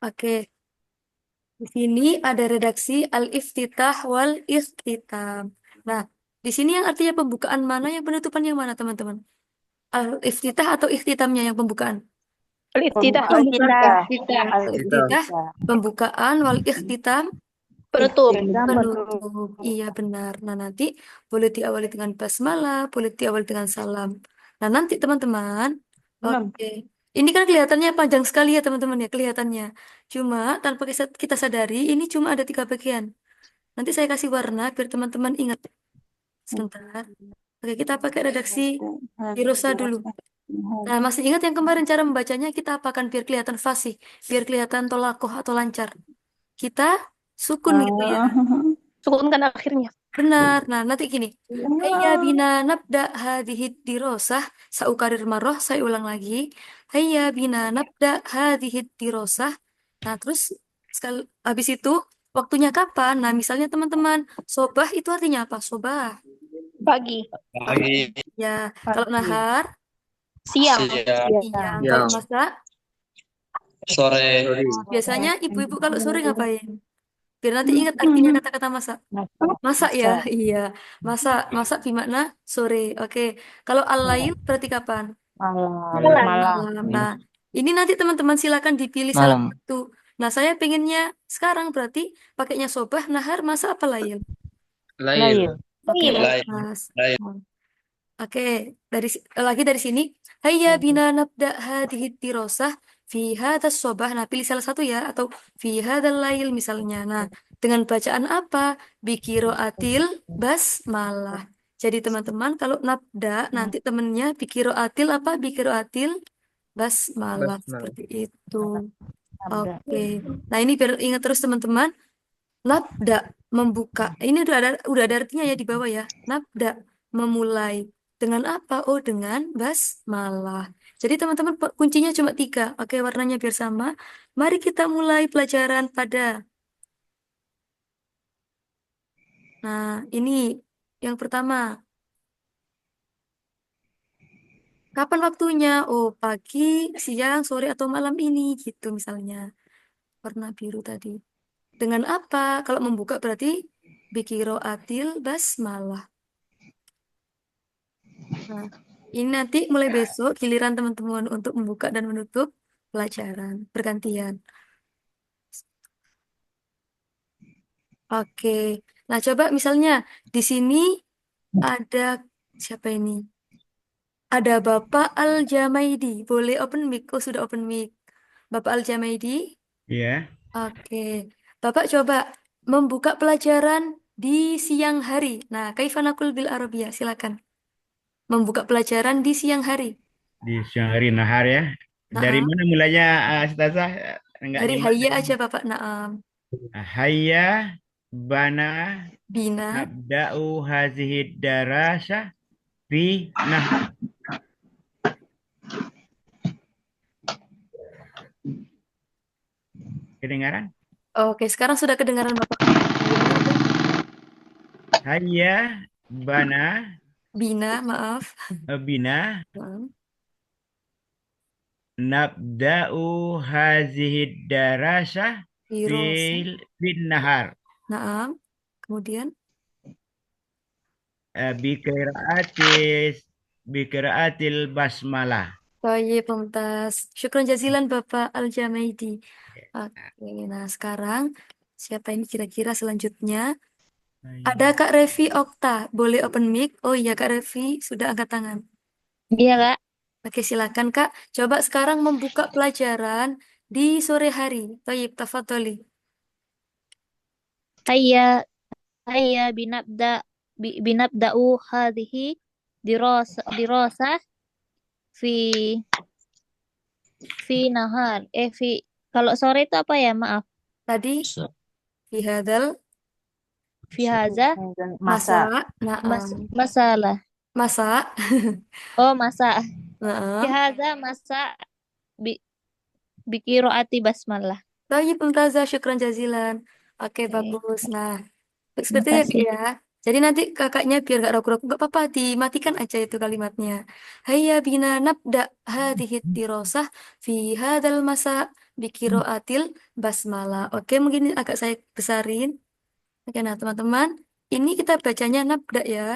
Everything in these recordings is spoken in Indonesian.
Oke, di sini ada redaksi al-iftitah wal ikhtitam. Nah, di sini yang artinya pembukaan mana, yang penutupan yang mana, teman-teman? Al-iftitah atau ikhtitamnya yang pembukaan? Al-Iftitah Pembukaan. kita Kita. Al-iftitah, pembukaan, wal ikhtitam, penutup. Betul. penutup. Iya, benar. Nah, nanti boleh diawali dengan basmalah, boleh diawali dengan salam. Nah, nanti teman-teman, Enam. oke. Ini kan kelihatannya panjang sekali ya, teman-teman ya, kelihatannya. Cuma tanpa kita sadari, ini cuma ada 3 bagian. Nanti saya kasih warna biar teman-teman ingat. Sebentar. Oke, kita pakai redaksi Hirosa dulu. Nah, masih ingat yang kemarin cara membacanya kita apakan biar kelihatan fasih, biar kelihatan tolakoh atau lancar. Kita sukun gitu ya. Sukunkan akhirnya. Benar. Nah, nanti gini. Hayya bina nabda hadhihi dirosah. Saukarir marroh, saya ulang lagi. Hayya bina nabda hadhihi dirosah. Nah, terus sekali habis itu waktunya kapan? Nah, misalnya teman-teman, sobah itu artinya apa? Sobah. Pagi, Pagi. Ya, kalau Pagi. nahar, siang, siang. Siang. Kalau Yang masak, sore. biasanya ibu-ibu kalau sore ngapain? Biar nanti ingat artinya kata-kata masak. Masak ya, Masak. iya. Masak, masak bermakna sore. Oke. Kalau al-lail berarti kapan? Malam. malam. Malam. Malam. Nah, ini nanti teman-teman silakan dipilih salah Malam. satu. Nah, saya pengennya sekarang berarti pakainya sobah, nahar, masak apa lail? Lail. Lain. Oke, Iya. baik, Lail. Mas. Lail. Oke, lagi dari sini. Hayya bina nabda hadhihi dirosah fi hadas sobah. Nah, pilih salah satu ya atau fi hadal lail misalnya. Nah, dengan bacaan apa? Bikiro atil basmalah. Jadi teman-teman kalau nabda nanti temennya bikiro atil apa? Bikiro atil basmalah Basmalah. seperti itu. Sabda. Oke. Nah, ini biar ingat terus teman-teman. Nabda membuka. Ini udah ada artinya ya di bawah ya. Nabda memulai dengan apa? Oh, dengan basmalah. Jadi teman-teman kuncinya cuma 3. Oke, warnanya biar sama. Mari kita mulai pelajaran pada. Nah, ini yang pertama. Kapan waktunya? Oh, pagi, siang, sore, atau malam ini gitu misalnya. Warna biru tadi. Dengan apa? Kalau membuka berarti bikiro atil basmalah. Nah, ini nanti mulai besok giliran teman-teman untuk membuka dan menutup pelajaran bergantian. Oke. Nah, coba misalnya di sini ada siapa ini? Ada Bapak Al-Jamaidi. Boleh open mic? Oh, sudah open mic. Bapak Al-Jamaidi. Iya, Oke. Bapak coba membuka pelajaran di siang hari. Nah, kaifanakul bil Arabia, silakan. Membuka pelajaran di siang hari. di siang hari nahar ya. Dari Nah, mana mulanya, Ustazah? Enggak dari nyimak hayya dari. aja Bapak. Naam. Hayya bana Bina. nabda'u hazihi darasah fi nahar. Kedengaran? Oke, sekarang sudah kedengaran Bapak. Gimana tuh? Hayya bana Bina, maaf. bina Naam. nabda'u hazihi darasah Hirosa. fil nahar. Naam. Kemudian. Bikiraatis bikiraatil basmalah. Baik, Mumtaz. Syukran jazilan Bapak Al-Jamaidi. Oke, nah sekarang siapa ini kira-kira selanjutnya? Ada Kak Revi Okta. Boleh open mic? Oh iya, Kak Revi sudah angkat tangan. Iya, Kak. Oke, silakan Kak. Coba sekarang membuka pelajaran di sore hari. Baik, tafadholi. Hayya, hayya binabda'u hadhihi dirasah fi nahar. Kalau sore itu apa ya? Maaf. Tadi, fi hadal Fi haza masa. Masak. Naam. masalah. Masa. Oh, masa. Fi Naam. haza masa bi bikiroati basmalah. Baik, Mumtazah, syukran jazilan. Oke, Oke, bagus. Nah, terima seperti itu ya, Kak, kasih. ya. Jadi nanti kakaknya biar gak ragu-ragu, gak apa-apa, dimatikan aja itu kalimatnya. Hayya bina nabda hadhihi dirosah fi hadal masa. biqiraatil basmalah. Oke, mungkin agak saya besarin. Oke, nah teman-teman, ini kita bacanya nabda ya.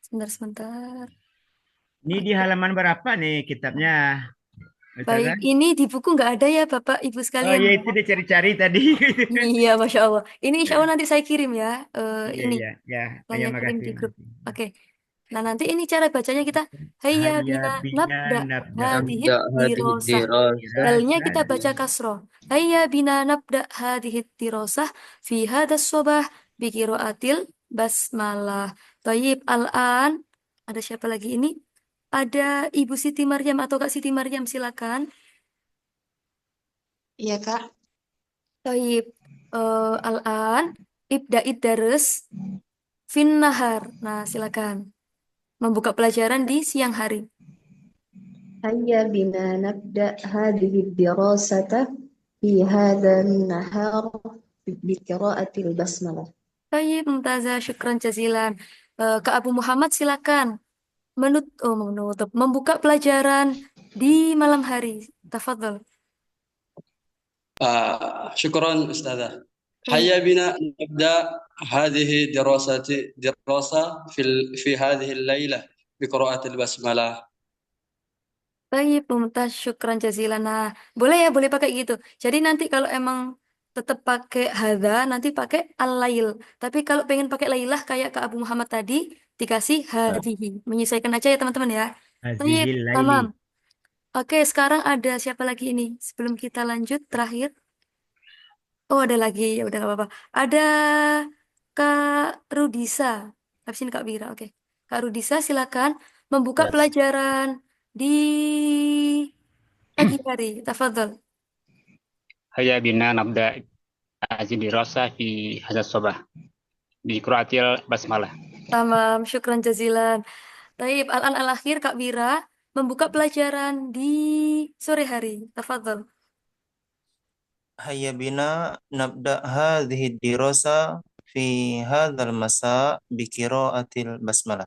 Sebentar. Ini di Oke. halaman berapa nih kitabnya, Baik, Ustazah? ini di buku nggak ada ya Bapak Ibu Oh sekalian ya, ya. itu dicari-cari tadi. Iya, Masya Allah. Ini insya Allah nanti saya kirim ya. Iya, Ini iya, ya. saya Ya, kirim makasih. di grup. Oke. Nah, nanti ini cara bacanya kita hayya Hayya bina bina nabda nabda'u hadihid نبدأ هذه dirosah. الدراسة Dalnya dirasa kita baca kasroh. Hayya bina nabda hadihid dirosah fi hadas sobah biqiraatil basmalah. Tayyib al-an. Ada siapa lagi ini? Ada Ibu Siti Maryam atau Kak Siti Maryam silakan. Iya, Kak. Tayyib al-an ibda'id dares fin nahar. Nah, silakan. Membuka pelajaran di siang hari. هيا بنا نبدأ هذه الدراسة في هذا النهار بقراءة البسملة. Baik, Mumtazah, syukran jazilan. Kak Abu Muhammad silakan menutup, membuka pelajaran di malam hari. Tafadhol. شكرا أستاذة. Baik, هيا بنا نبدأ هذه دراسة في هذه الليلة بقراءة البسملة. baik, Mumtaz, syukran jazilan. Nah, boleh ya, boleh pakai gitu. Jadi nanti kalau emang tetap pakai hadza, nanti pakai al-lail. Tapi kalau pengen pakai lailah kayak Kak Abu Muhammad tadi, dikasih hadhihi. Menyesuaikan aja ya teman-teman ya. Baik, hazihil laili. tamam. Oke, sekarang ada siapa lagi ini? Sebelum kita lanjut, terakhir. Oh, ada lagi. Ya udah gak apa-apa. Ada Kak Rudisa. Habis ini Kak Wira. Oke. Kak Rudisa silakan membuka Ya. pelajaran di pagi hari. Tafadhol. هيا بنا نبدأ هذه الدراسة في هذا الصباح بقراءة البسملة. Tamam, syukran jazilan. Taib, al-an al-akhir Kak Wira membuka pelajaran di sore hari. Tafadhol. هيا بنا نبدأ هذه الدراسة في هذا المساء بقراءة البسملة.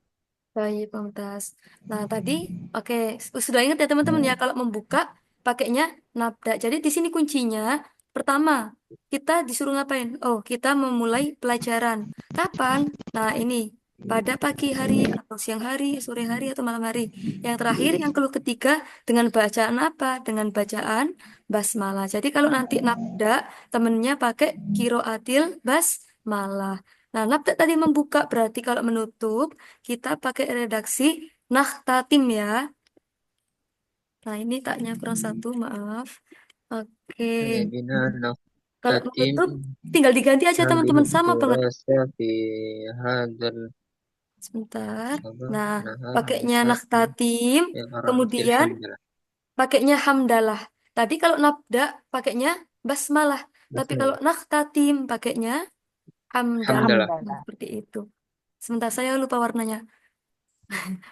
Baik, Mumtaz. Nah, tadi, oke, sudah ingat ya teman-teman ya, kalau membuka pakainya nabda. Jadi di sini kuncinya, pertama, kita disuruh ngapain? Oh, kita memulai pelajaran. Kapan? Nah, ini, pada pagi hari, atau siang hari, sore hari, atau malam hari. Yang terakhir, yang keluh ketiga, dengan bacaan apa? Dengan bacaan basmalah. Jadi kalau nanti nabda, temennya pakai kiroatil basmalah. Nah, nabda tadi membuka, berarti kalau menutup, kita pakai redaksi nakhtatim ya. Nah, ini taknya kurang satu, maaf. Oke. هيا بنا Kalau نختتم menutup, tinggal diganti aja هذه teman-teman. Sama banget. الدراسة في هذا Sebentar. الصباح Nah, نهار pakainya مساء nakhtatim, بقراءة kemudian الحمد لله. pakainya hamdalah. Tadi kalau nabda, pakainya basmalah. Tapi kalau nakhtatim, pakainya hamdalah. الحمد لله. Nah, seperti itu. Sebentar, saya lupa warnanya.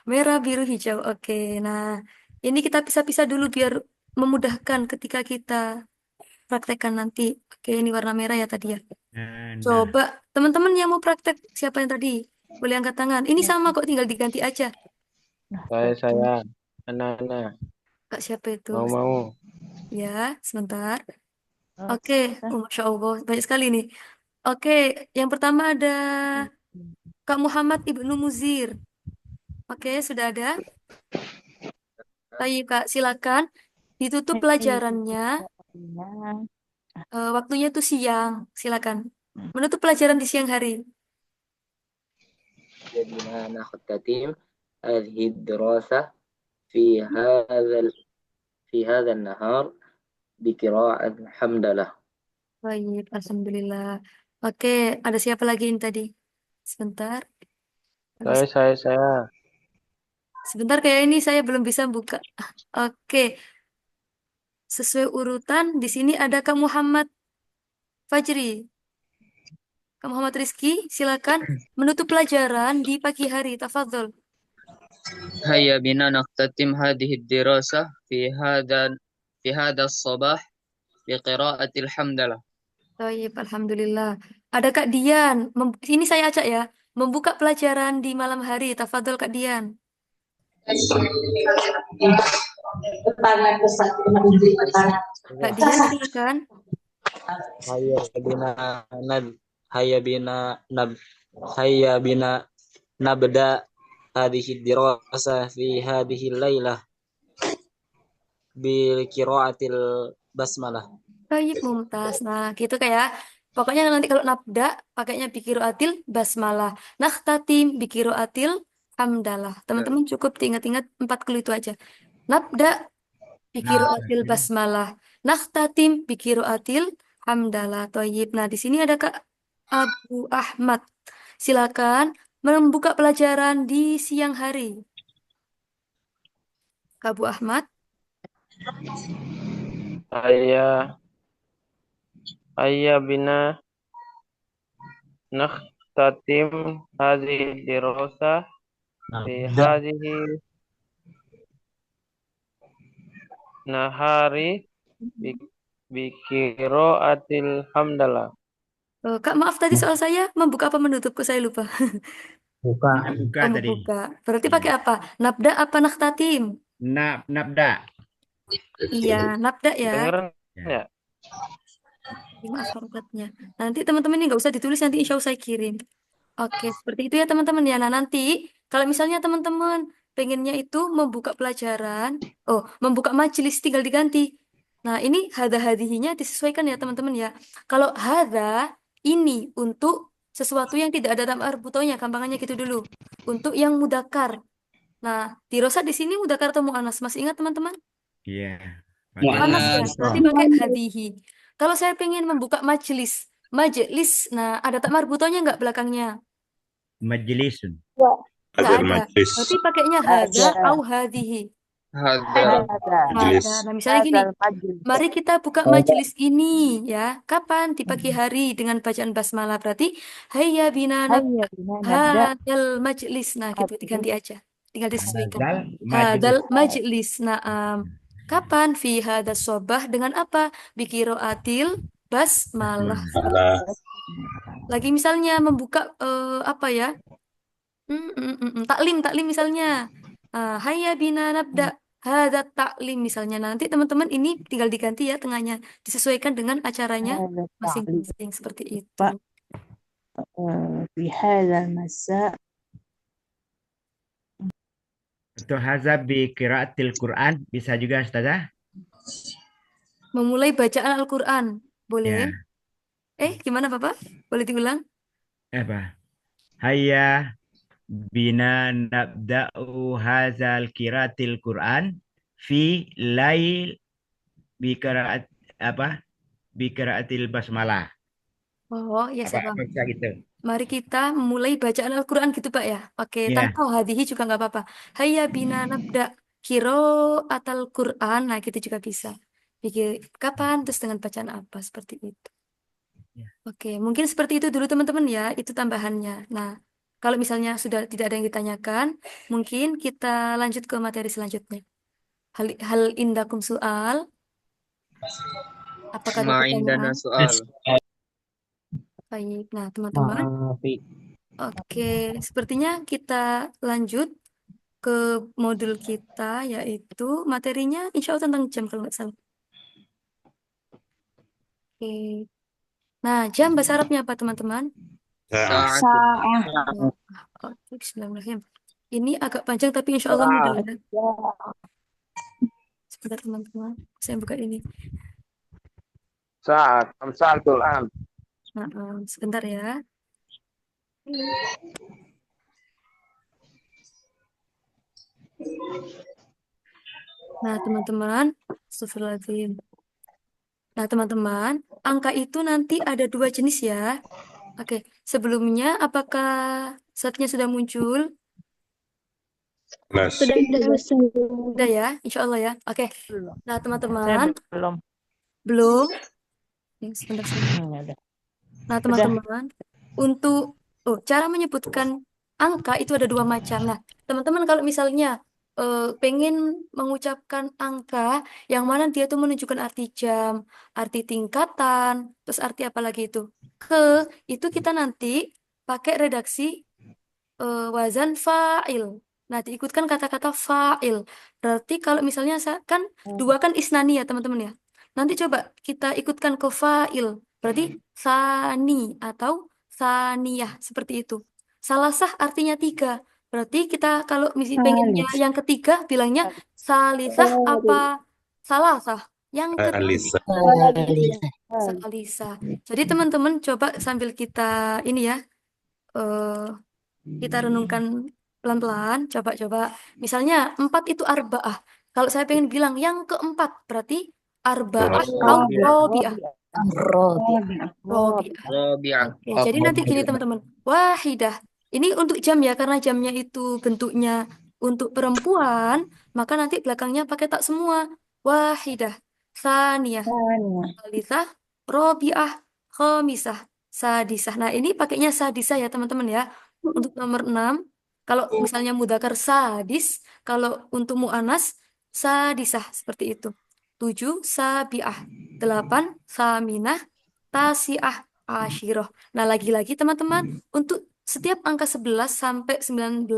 Merah, biru, hijau. Oke, nah ini kita pisah-pisah dulu biar memudahkan ketika kita praktekkan nanti. Oke, ini warna merah ya tadi ya. Nah, Coba teman-teman yang mau praktek, siapa yang tadi? Boleh angkat tangan. Ini sama kok, tinggal diganti aja. Saya, anak-anak, Kak siapa itu? mau. Ya, sebentar. Oh, Oke, Masya Allah, banyak sekali nih. Oke, yang pertama ada Kak Muhammad Ibnu Muzir. Oke, sudah ada? Baik, Kak, silakan. Ditutup pelajarannya. Waktunya tuh siang. Silakan. Menutup pelajaran di siang hari. بنا نختتم هذه الدراسة في هذا النهار بقراءة الحمد لله. Baik, alhamdulillah. Oke, ada siapa lagi ini tadi? Sebentar. Saya. Sebentar, kayak ini saya belum bisa buka. Oke, sesuai urutan di sini ada Kak Muhammad Fajri. Kak Muhammad Rizky, silakan menutup pelajaran di pagi hari. Tafadhol. هيا بنا نختتم هذه الدراسة في هذا الصباح بقراءة الحمد لله. Baik, alhamdulillah. Ada Kak Dian. Ini saya acak ya. Membuka pelajaran di malam hari. Tafadhol Kak Dian. Kak Dian silakan. Hayya bina nab hayya bina nab hayya bina nabda hadhihi dirasa fi hadhihi lailah bil qiraatil basmalah. Baik, mumtaz. Nah, gitu kayak pokoknya nanti kalau nabda pakainya bikiru atil basmalah. Nakhtatim bikiru atil hamdalah. Teman-teman cukup diingat-ingat 4 clue itu aja. Nabda bikiru atil basmalah. Nakhtatim bikiru atil hamdalah. Toyib. Nah, di sini ada Kak Abu Ahmad. Silakan membuka pelajaran di siang hari. Kak Abu Ahmad. Hayya bina nakhtatim hadhihi dirasa fi hadhihi nahari biqiraatil hamdalah. Kak, maaf tadi soal saya membuka apa menutupku saya lupa. Buka Oh, tadi. membuka. Berarti pakai apa? Nabda apa nakhtatim? Nabda. Iya, nabda ya. Dengeran ya? Maaf harokatnya. Nanti teman-teman ini nggak usah ditulis, nanti insya Allah saya kirim. Oke, seperti itu ya teman-teman ya. Nah nanti kalau misalnya teman-teman pengennya itu membuka pelajaran, membuka majelis tinggal diganti. Nah ini hada hadihinya disesuaikan ya teman-teman ya. Kalau hada ini untuk sesuatu yang tidak ada tam arbutonya, gampangannya gitu dulu. Untuk yang mudakar. Nah, dirosat di sini mudakar atau mu'anas? Masih ingat teman-teman? Iya. Mu'anas ya, Mu'annas. berarti pakai hadihi. Kalau saya pengen membuka majelis, majelis, nah ada tak marbutonya nggak belakangnya? Majlisun. Nggak ada. Berarti pakainya hada au hadihi. Hada Hada. Nah, misalnya gini, mari kita buka majelis ini ya. Kapan? Di pagi hari dengan bacaan basmalah. Berarti hayya bina nabda hadal majlis. Nah, gitu diganti aja. Tinggal disesuaikan. Hadal majlis. Nah, kapan? Fi hadas sobah dengan apa? Bikiroatil basmalah. Lagi misalnya membuka apa ya? Taklim, taklim misalnya. Hayya bina nabda hada taklim misalnya. Nanti teman-teman ini tinggal diganti ya tengahnya. Disesuaikan dengan acaranya masing-masing seperti itu. في هذا المساء Untuk hazab bi qiraatil Quran bisa juga Ustazah? Memulai bacaan Al-Quran. Boleh? Ya. Gimana Bapak? Boleh diulang? Apa? Hayya bina nabda'u hazal qiraatil Quran fi lail bi qiraat apa? Bi qiraatil basmalah. Oh, ya saya paham. Bisa gitu. Mari kita memulai bacaan Al-Quran gitu Pak ya. Oke, Ya. tanpa hadihi juga nggak apa-apa. Hayya bina nabda kiro atal Quran. Nah, gitu juga bisa. Pikir kapan, terus dengan bacaan apa, seperti itu. Ya. Oke, mungkin seperti itu dulu teman-teman ya. Itu tambahannya. Nah, kalau misalnya sudah tidak ada yang ditanyakan, mungkin kita lanjut ke materi selanjutnya. Hal indakum soal. Apakah ada ma pertanyaan? indana soal. Baik, nah teman-teman. Oke, sepertinya kita lanjut ke modul kita, yaitu materinya insya Allah tentang jam kalau nggak salah. Oke. Nah, jam bahasa Arabnya apa teman-teman? Oke, bismillahirrahmanirrahim. Ini agak panjang tapi insya Allah mudah ya. Sebentar teman-teman, saya buka ini. Sa'atul an. Sebentar ya. Nah, teman-teman, astagfirullahaladzim. Nah, teman-teman, angka itu nanti ada 2 jenis ya. Oke, sebelumnya apakah saatnya sudah muncul? Sudah ya, insya Allah ya. Oke. Nah, teman-teman. Belum. Sebentar. Nah, teman-teman, untuk cara menyebutkan angka itu ada 2 macam. Nah, teman-teman kalau misalnya pengen mengucapkan angka yang mana dia tuh menunjukkan arti jam, arti tingkatan, terus arti apa lagi itu? Itu kita nanti pakai redaksi wazan fa'il. Nah, diikutkan kata-kata fa'il. Berarti kalau misalnya kan dua kan isnani ya, teman-teman ya. Nanti coba kita ikutkan ke fa'il. Berarti sani atau saniyah seperti itu. Salasah artinya tiga. Berarti kita kalau misi pengennya Salis. yang ketiga bilangnya salisah apa salasah? Yang ketiga. Salis. Salisah. Jadi teman-teman coba sambil kita ini ya, eh, kita renungkan pelan-pelan, coba-coba. Misalnya 4 itu arba'ah. Kalau saya pengen bilang yang keempat, berarti arba'ah atau robi'ah. Rabi'ah. Robi'ah. Rabi'ah. Oke, jadi nanti gini teman-teman. Wahidah. Ini untuk jam ya, karena jamnya itu bentuknya untuk perempuan, maka nanti belakangnya pakai tak semua. Wahidah. Saniyah. Saniyah. Salisah. Robi'ah. Khomisah. Sadisah. Nah, ini pakainya sadisah ya teman-teman ya. Untuk nomor 6, kalau misalnya mudzakkar sadis, kalau untuk mu'anas sadisah seperti itu. 7 sabi'ah. 8 saminah. Tasi'ah ashiroh. Nah, lagi-lagi teman-teman, untuk setiap angka 11 sampai 19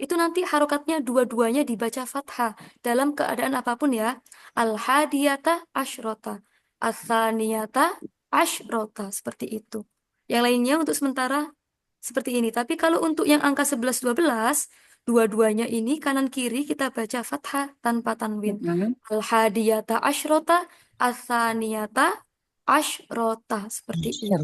itu nanti harokatnya dua-duanya dibaca fathah dalam keadaan apapun ya. Al-hadiyata asyrota, as-saniyata asyrota, seperti itu. Yang lainnya untuk sementara seperti ini. Tapi kalau untuk yang angka 11 12, dua-duanya ini kanan kiri kita baca fathah tanpa tanwin. Al-hadiyata asyrota, as-saniyata asyrota, seperti itu.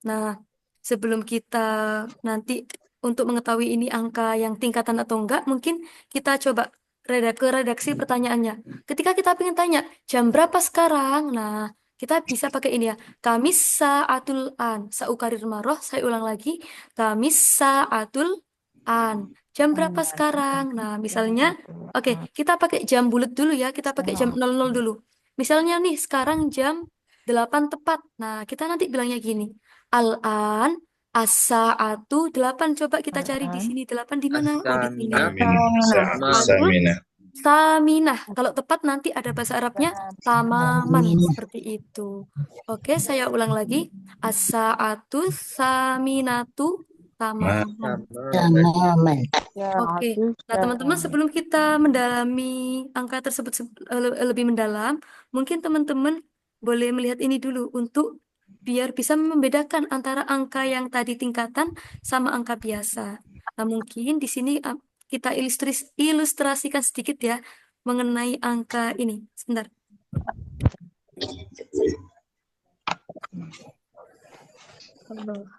Nah, sebelum kita nanti untuk mengetahui ini angka yang tingkatan atau enggak, mungkin kita coba ke redaksi pertanyaannya. Ketika kita pengen tanya, jam berapa sekarang? Nah, kita bisa pakai ini ya. Kamis sa'atul an. Saukarir maroh, saya ulang lagi. Kamis sa'atul an. Jam berapa sekarang? Nah, misalnya, oke, kita pakai jam bulat dulu ya. Kita pakai jam 00 dulu. Misalnya nih, sekarang jam 8 tepat. Nah, kita nanti bilangnya gini. Al-an as-sa'atu 8. Coba kita cari di sini. 8 di mana? Oh, di sini. Betul. Saminah. Kalau tepat nanti ada bahasa Arabnya tamaman, seperti itu. Oke, saya ulang lagi. As-sa'atu saminatu tamaman. Oke. Nah, teman-teman, sebelum kita mendalami angka tersebut lebih mendalam, mungkin teman-teman boleh melihat ini dulu untuk biar bisa membedakan antara angka yang tadi tingkatan sama angka biasa. Nah, mungkin di sini kita ilustrasikan sedikit ya mengenai angka ini. Sebentar. Halo.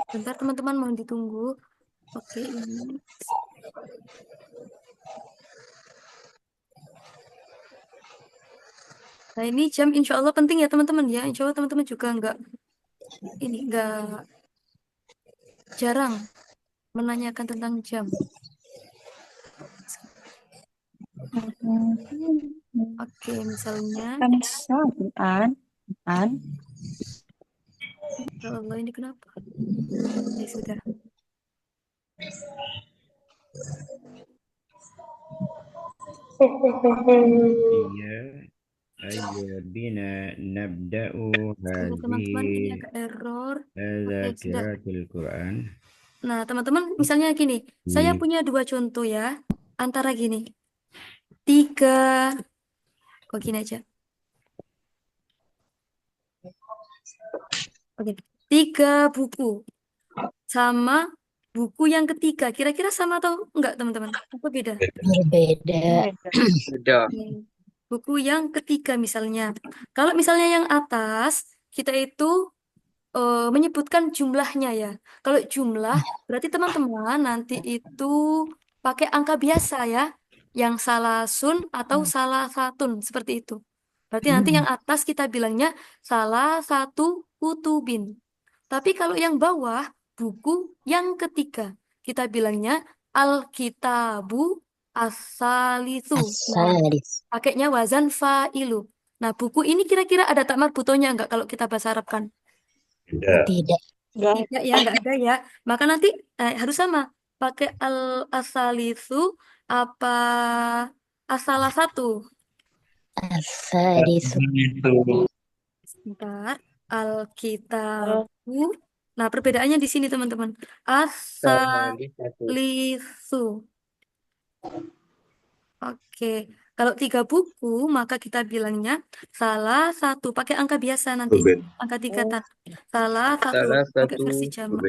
Bentar teman-teman, mohon ditunggu. Oke, ini. Nah, ini jam insya Allah penting ya teman-teman ya. Insya Allah teman-teman juga nggak jarang menanyakan tentang jam. Oke, misalnya. Ya Allah, ini kenapa? Ya sudah. Iya, bina nabda'u Teman-teman, ini agak error. Oke, sudah. qiraatil Quran. Nah, teman-teman, misalnya gini. Saya punya 2 contoh ya. Antara gini. 3. Kok gini aja. Oke. 3 buku. Sama buku yang ketiga. Kira-kira sama atau enggak, teman-teman? Apa beda? Beda. Buku yang ketiga misalnya. Kalau misalnya yang atas, kita itu menyebutkan jumlahnya ya. Kalau jumlah, berarti teman-teman nanti itu pakai angka biasa ya. Yang salasun atau salah satun, seperti itu. Berarti nanti yang atas kita bilangnya salah satu kutubin. Tapi kalau yang bawah, buku yang ketiga, kita bilangnya Alkitabu As-Salisu. Nah, pakainya wazan fa'ilu. Nah, buku ini kira-kira ada tak marbutonya enggak kalau kita bahasa Arab kan? Tidak. Tidak ya, enggak ada ya. Maka nanti harus sama. Pakai al-asalisu apa asalah satu? Asalisu. Sebentar. Alkitabu Nah, perbedaannya di sini teman-teman. Salisatu. As-salisu. Oke. Kalau 3 buku, maka kita bilangnya salah satu. Pakai angka biasa nanti. Angka tingkatan. Salah satu. Pakai Salasatu versi jamak.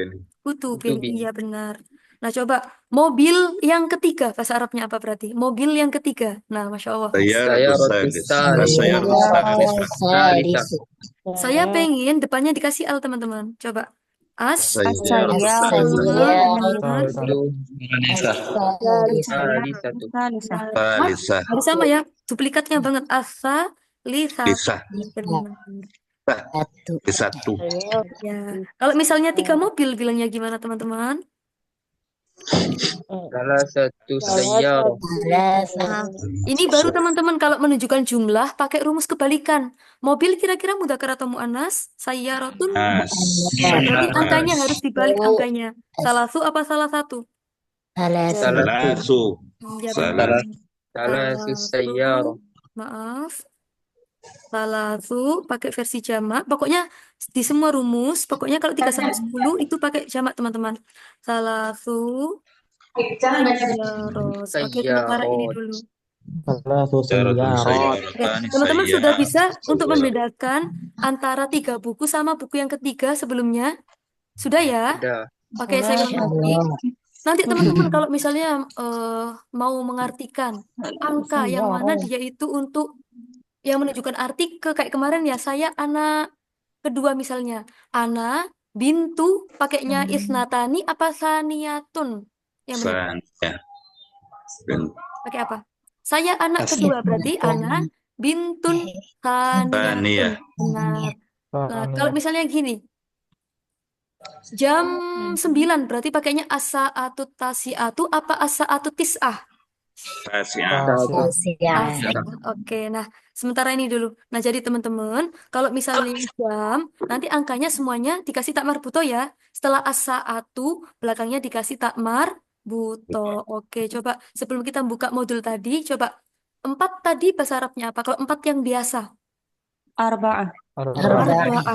Kutubin. kutubin. Iya benar. Nah, coba. Mobil yang ketiga. Bahasa Arabnya apa berarti? Mobil yang ketiga. Nah, Masya Allah. Sayaratus salis. Salisu. Saya pengen depannya dikasih al, teman-teman. Coba. As-sayyaratu. Benar. Salisa. Salisatu. Tadi sama ya. Duplikatnya banget. Lisa. Benar. Satu. Ya. Kalau misalnya 3 mobil, bilangnya gimana, teman-teman? Salasatu sayyarah. Nah, ini baru teman-teman kalau menunjukkan jumlah pakai rumus kebalikan. Mobil kira-kira mudzakkar atau muannas? Sayyaratun. Berarti angkanya harus dibalik angkanya. Salasu apa salah satu? Salasu. Ya benar. Salasu sayyarah. Maaf. Salasu pakai versi jamak. Pokoknya di semua rumus, pokoknya kalau 3 sampai 10 itu pakai jamak, teman-teman. Salasu sayyaros. Oke, sementara ini dulu. Oke, teman-teman sudah bisa untuk membedakan antara 3 buku sama buku yang ketiga sebelumnya? Sudah ya? Sudah. Oke, saya ulang lagi. Nanti teman-teman kalau misalnya mau mengartikan angka yang mana dia itu untuk yang menunjukkan artikel kayak kemarin ya, saya anak kedua misalnya. Ana bintu pakainya isnatani apa saniyatun? Yang benar. Pakai apa? Saya anak kedua berarti ana bintun saniyatun. Benar. Nah, kalau misalnya gini. Jam 9 berarti pakainya as-sa'atu tasi'atu apa as-sa'atu tis'ah? Oke, nah sementara ini dulu. Nah jadi teman-teman, kalau misalnya jam, nanti angkanya semuanya dikasih tak marbuto ya. Setelah as-sa'atu, belakangnya dikasih tak marbuto. Oke, coba sebelum kita buka modul tadi, coba 4 tadi bahasa Arabnya apa? Kalau 4 yang biasa. Arba'ah,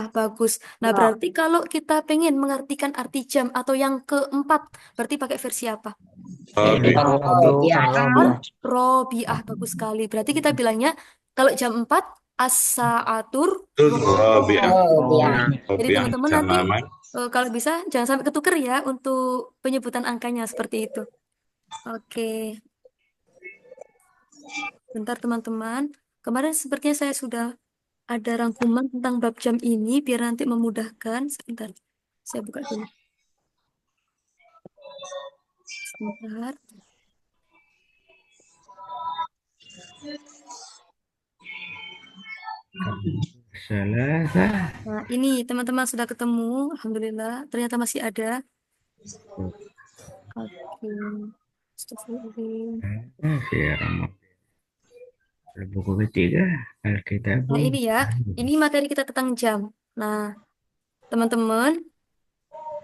bagus. Nah berarti kalau kita pengen mengartikan arti jam atau yang keempat, berarti pakai versi apa? Robiah, bagus sekali. Berarti kita bilangnya kalau jam 4 as-sa'atur robiah. Jadi teman-teman nanti kalau bisa jangan sampai ketuker ya untuk penyebutan angkanya seperti itu. Oke. Bentar teman-teman. Kemarin sepertinya saya sudah ada rangkuman tentang bab jam ini biar nanti memudahkan. Sebentar. Saya buka dulu. Sebentar. Nah, ini teman-teman sudah ketemu. Alhamdulillah. Ternyata masih ada. Oke. Astagfirullahaladzim. Buku ketiga, Alkitab. Nah, ini ya. Ini materi kita tentang jam. Nah, teman-teman.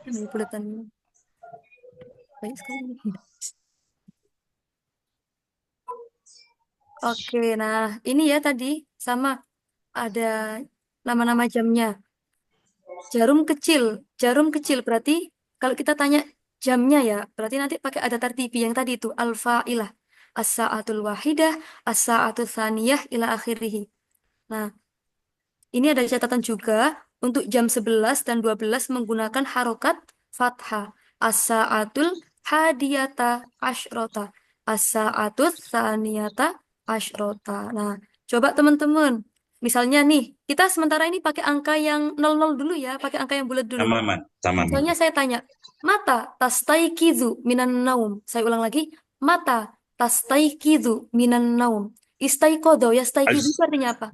Ini buletannya. Baik sekali. Oke, nah ini ya tadi sama ada nama-nama jamnya. Jarum kecil berarti kalau kita tanya jamnya ya, berarti nanti pakai ada tartibi yang tadi itu al-fa'ilah, as-sa'atul wahidah, as-sa'atul tsaniyah ila akhirih. Nah, ini ada catatan juga untuk jam 11 dan 12 menggunakan harokat fathah. As-sa'atul hadiyata asyrota, as-sa'atul tsaniyata asyrota. Nah, coba teman-teman. Misalnya nih, kita sementara ini pakai angka yang 00 dulu ya, pakai angka yang bulat dulu. Misalnya saya tanya, mata tastaikizu minan naum. Saya ulang lagi, mata tastaikizu minan naum. Istaikodo, ya staikizu itu artinya apa?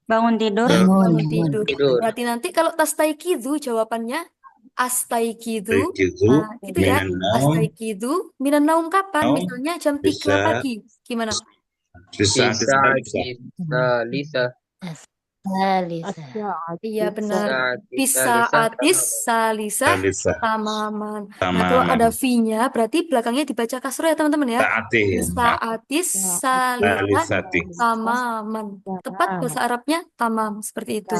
Bangun tidur. Bangun tidur. Berarti nanti kalau tastaikizu jawabannya astaikizu. Nah, gitu ya. Astaikizu minan naum kapan? Misalnya jam 3 pagi. Gimana? Lisa. Iya benar. Pisaatis salisa tamaman. Nah kalau ada V-nya berarti belakangnya dibaca kasroh ya teman-teman ya. Pisaatis salisa tamaman. Tepat bahasa Arabnya tamam seperti itu.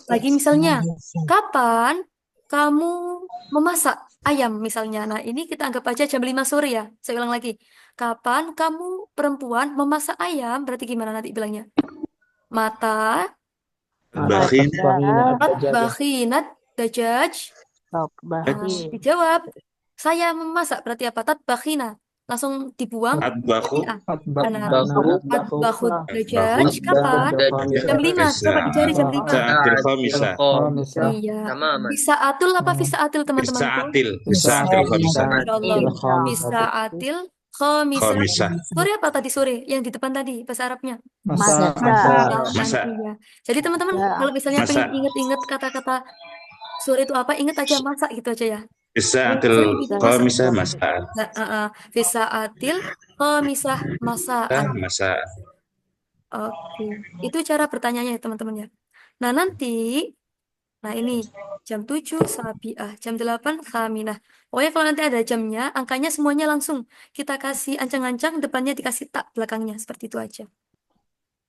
Lagi misalnya kapan kamu memasak ayam misalnya. Nah, ini kita anggap aja jam 5 sore ya. Saya ulang lagi. Kapan kamu perempuan memasak ayam? Berarti gimana nanti bilangnya? Mata Bakhin. tatbakhinat dajaj. Dijawab. Saya memasak berarti apa? Tatbakhina. Langsung dibuang. Atbahu. Benar. Tatbakhud dajaj. Kapan? Jam 5. Coba dicari jam 5. Sa'atil khamisah. Iya. Tamaman. Bisa atul apa bisa atil teman-temanku? Sa'atil khamisah. Insyaallah. Bisa atil khamisah. Khamisah. Sore apa tadi sore? Yang di depan tadi bahasa Arabnya. Masa. Iya. Jadi teman-teman kalau misalnya Masa. pengen inget-inget kata-kata sore itu apa, inget aja masak gitu aja ya. Sa'atil khamisah masa. Nah, bisa atil khamisah masaan. Masa. Oke. Itu cara bertanyanya ya teman-teman ya. Nah, nanti ini jam 7 sabiah, jam 8 khaminah. Pokoknya kalau nanti ada jamnya, angkanya semuanya langsung kita kasih ancang-ancang, depannya dikasih tak belakangnya. Seperti itu aja.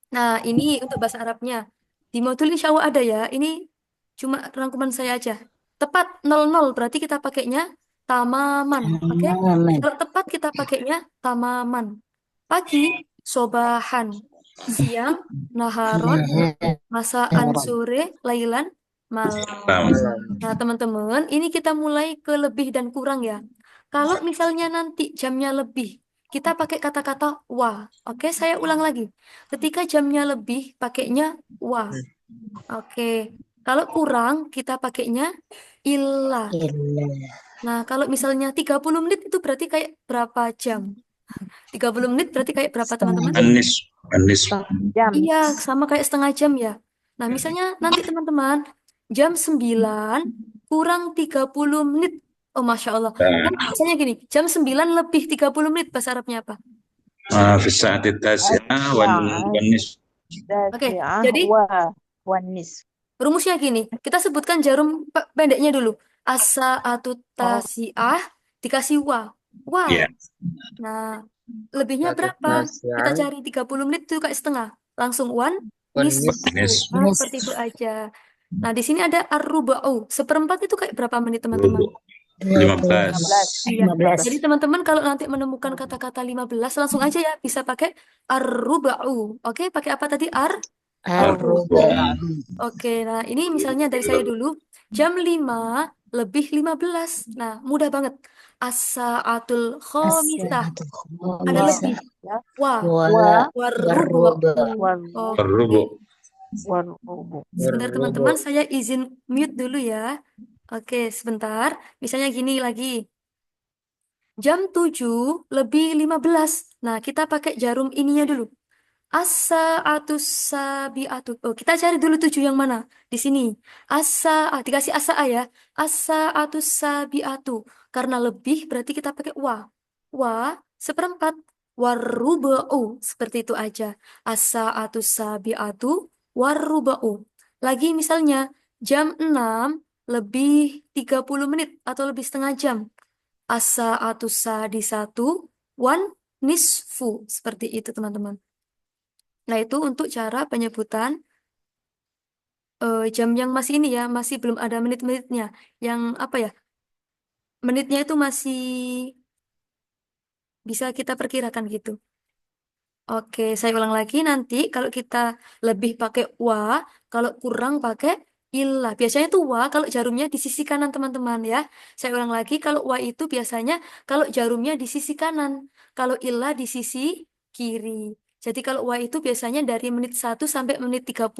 Nah, ini untuk bahasa Arabnya. Di modul insya Allah ada ya. Ini cuma rangkuman saya aja. Tepat 00 berarti kita pakainya tamaman. Oke? Kalau tepat kita pakainya tamaman. Pagi, sobahan. Siang, naharon. Masaan, sore, lailan, malam. Nah, teman-teman, ini kita mulai ke lebih dan kurang ya. Kalau misalnya nanti jamnya lebih, kita pakai kata-kata wa. Oke, saya ulang lagi. Ketika jamnya lebih, pakainya wa. Oke. Kalau kurang, kita pakainya illa. Nah, kalau misalnya 30 menit itu berarti kayak berapa jam? 30 menit berarti kayak berapa teman-teman? Anis. Iya, sama kayak setengah jam ya. Nah, misalnya nanti teman-teman, jam 9 kurang 30 menit. Oh, Masya Allah. Kan misalnya gini, jam 9 lebih 30 menit, bahasa Arabnya apa? Fi sa'atit tasi'ah wan nis. Oke, jadi rumusnya gini, kita sebutkan jarum pendeknya dulu. As-sa'atut tasi'ah dikasih wa. Wa. Iya. Nah, lebihnya berapa? Kita cari 30 menit itu kayak setengah. Langsung one nisfu. Nah, seperti itu aja. Nah, di sini ada ar-ruba'u. Seperempat itu kayak berapa menit, teman-teman? 15. Iya. Jadi teman-teman kalau nanti menemukan kata-kata 15 langsung aja ya bisa pakai ar-ruba'u. Oke, pakai apa tadi? Oke, nah ini misalnya dari saya dulu jam 5 lebih 15. Nah, mudah banget. As-sa'atul khamisah. Ada lebih. Rubu. Sebentar teman-teman, saya izin mute dulu ya. Oke, sebentar. Misalnya gini lagi. Jam 7 lebih 15. Nah, kita pakai jarum ininya dulu. As-sa'atus sabi'atu. Oh, kita cari dulu 7 yang mana? Di sini. Dikasih asa ya. As-sa'atus sabi'atu. Karena lebih berarti kita pakai wa. Wa seperempat. Warruba'u. Seperti itu aja. As-sa'atus sabi'atu warruba'u. Lagi misalnya jam 6 lebih 30 menit atau lebih setengah jam. As-sa'atus sadisatu wan nisfu. Seperti itu teman-teman. Nah, itu untuk cara penyebutan jam yang masih ini ya, masih belum ada menit-menitnya. Yang apa ya? Menitnya itu masih bisa kita perkirakan gitu. Oke, saya ulang lagi nanti kalau kita lebih pakai wa, kalau kurang pakai illah. Biasanya tuh wa kalau jarumnya di sisi kanan teman-teman ya. Saya ulang lagi kalau wa itu biasanya kalau jarumnya di sisi kanan, kalau illah di sisi kiri. Jadi kalau wa itu biasanya dari menit 1 sampai menit 30,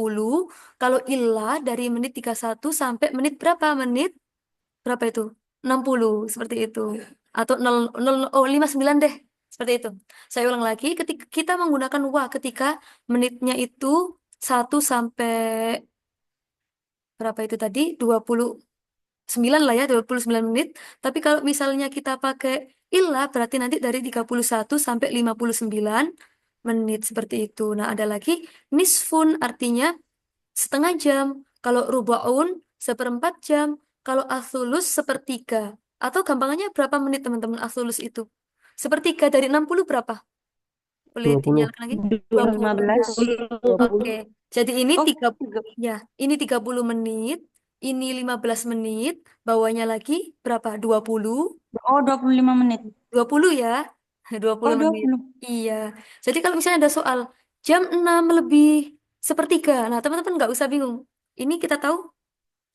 kalau illah dari menit 31 sampai menit berapa? Menit berapa itu? 60 seperti itu. Atau 59 deh. Seperti itu. Saya ulang lagi, ketika kita menggunakan wa ketika menitnya itu 1 sampai berapa itu tadi? 29 lah ya, 29 menit. Tapi kalau misalnya kita pakai ilah, berarti nanti dari 31 sampai 59 menit seperti itu. Nah, ada lagi nisfun artinya setengah jam. Kalau rubaun seperempat jam. Kalau asulus sepertiga. Atau gampangannya berapa menit teman-teman asulus itu? Sepertiga dari 60 berapa? Boleh dinyalakan lagi? 20. Oke. Jadi ini 30 ya, ini 30 menit, ini 15 menit, bawahnya lagi berapa? 20. Oh, 25 menit. 20 ya. 20 Oh, menit. 20. Iya. Jadi kalau misalnya ada soal jam 6 lebih sepertiga. Nah, teman-teman nggak usah bingung. Ini kita tahu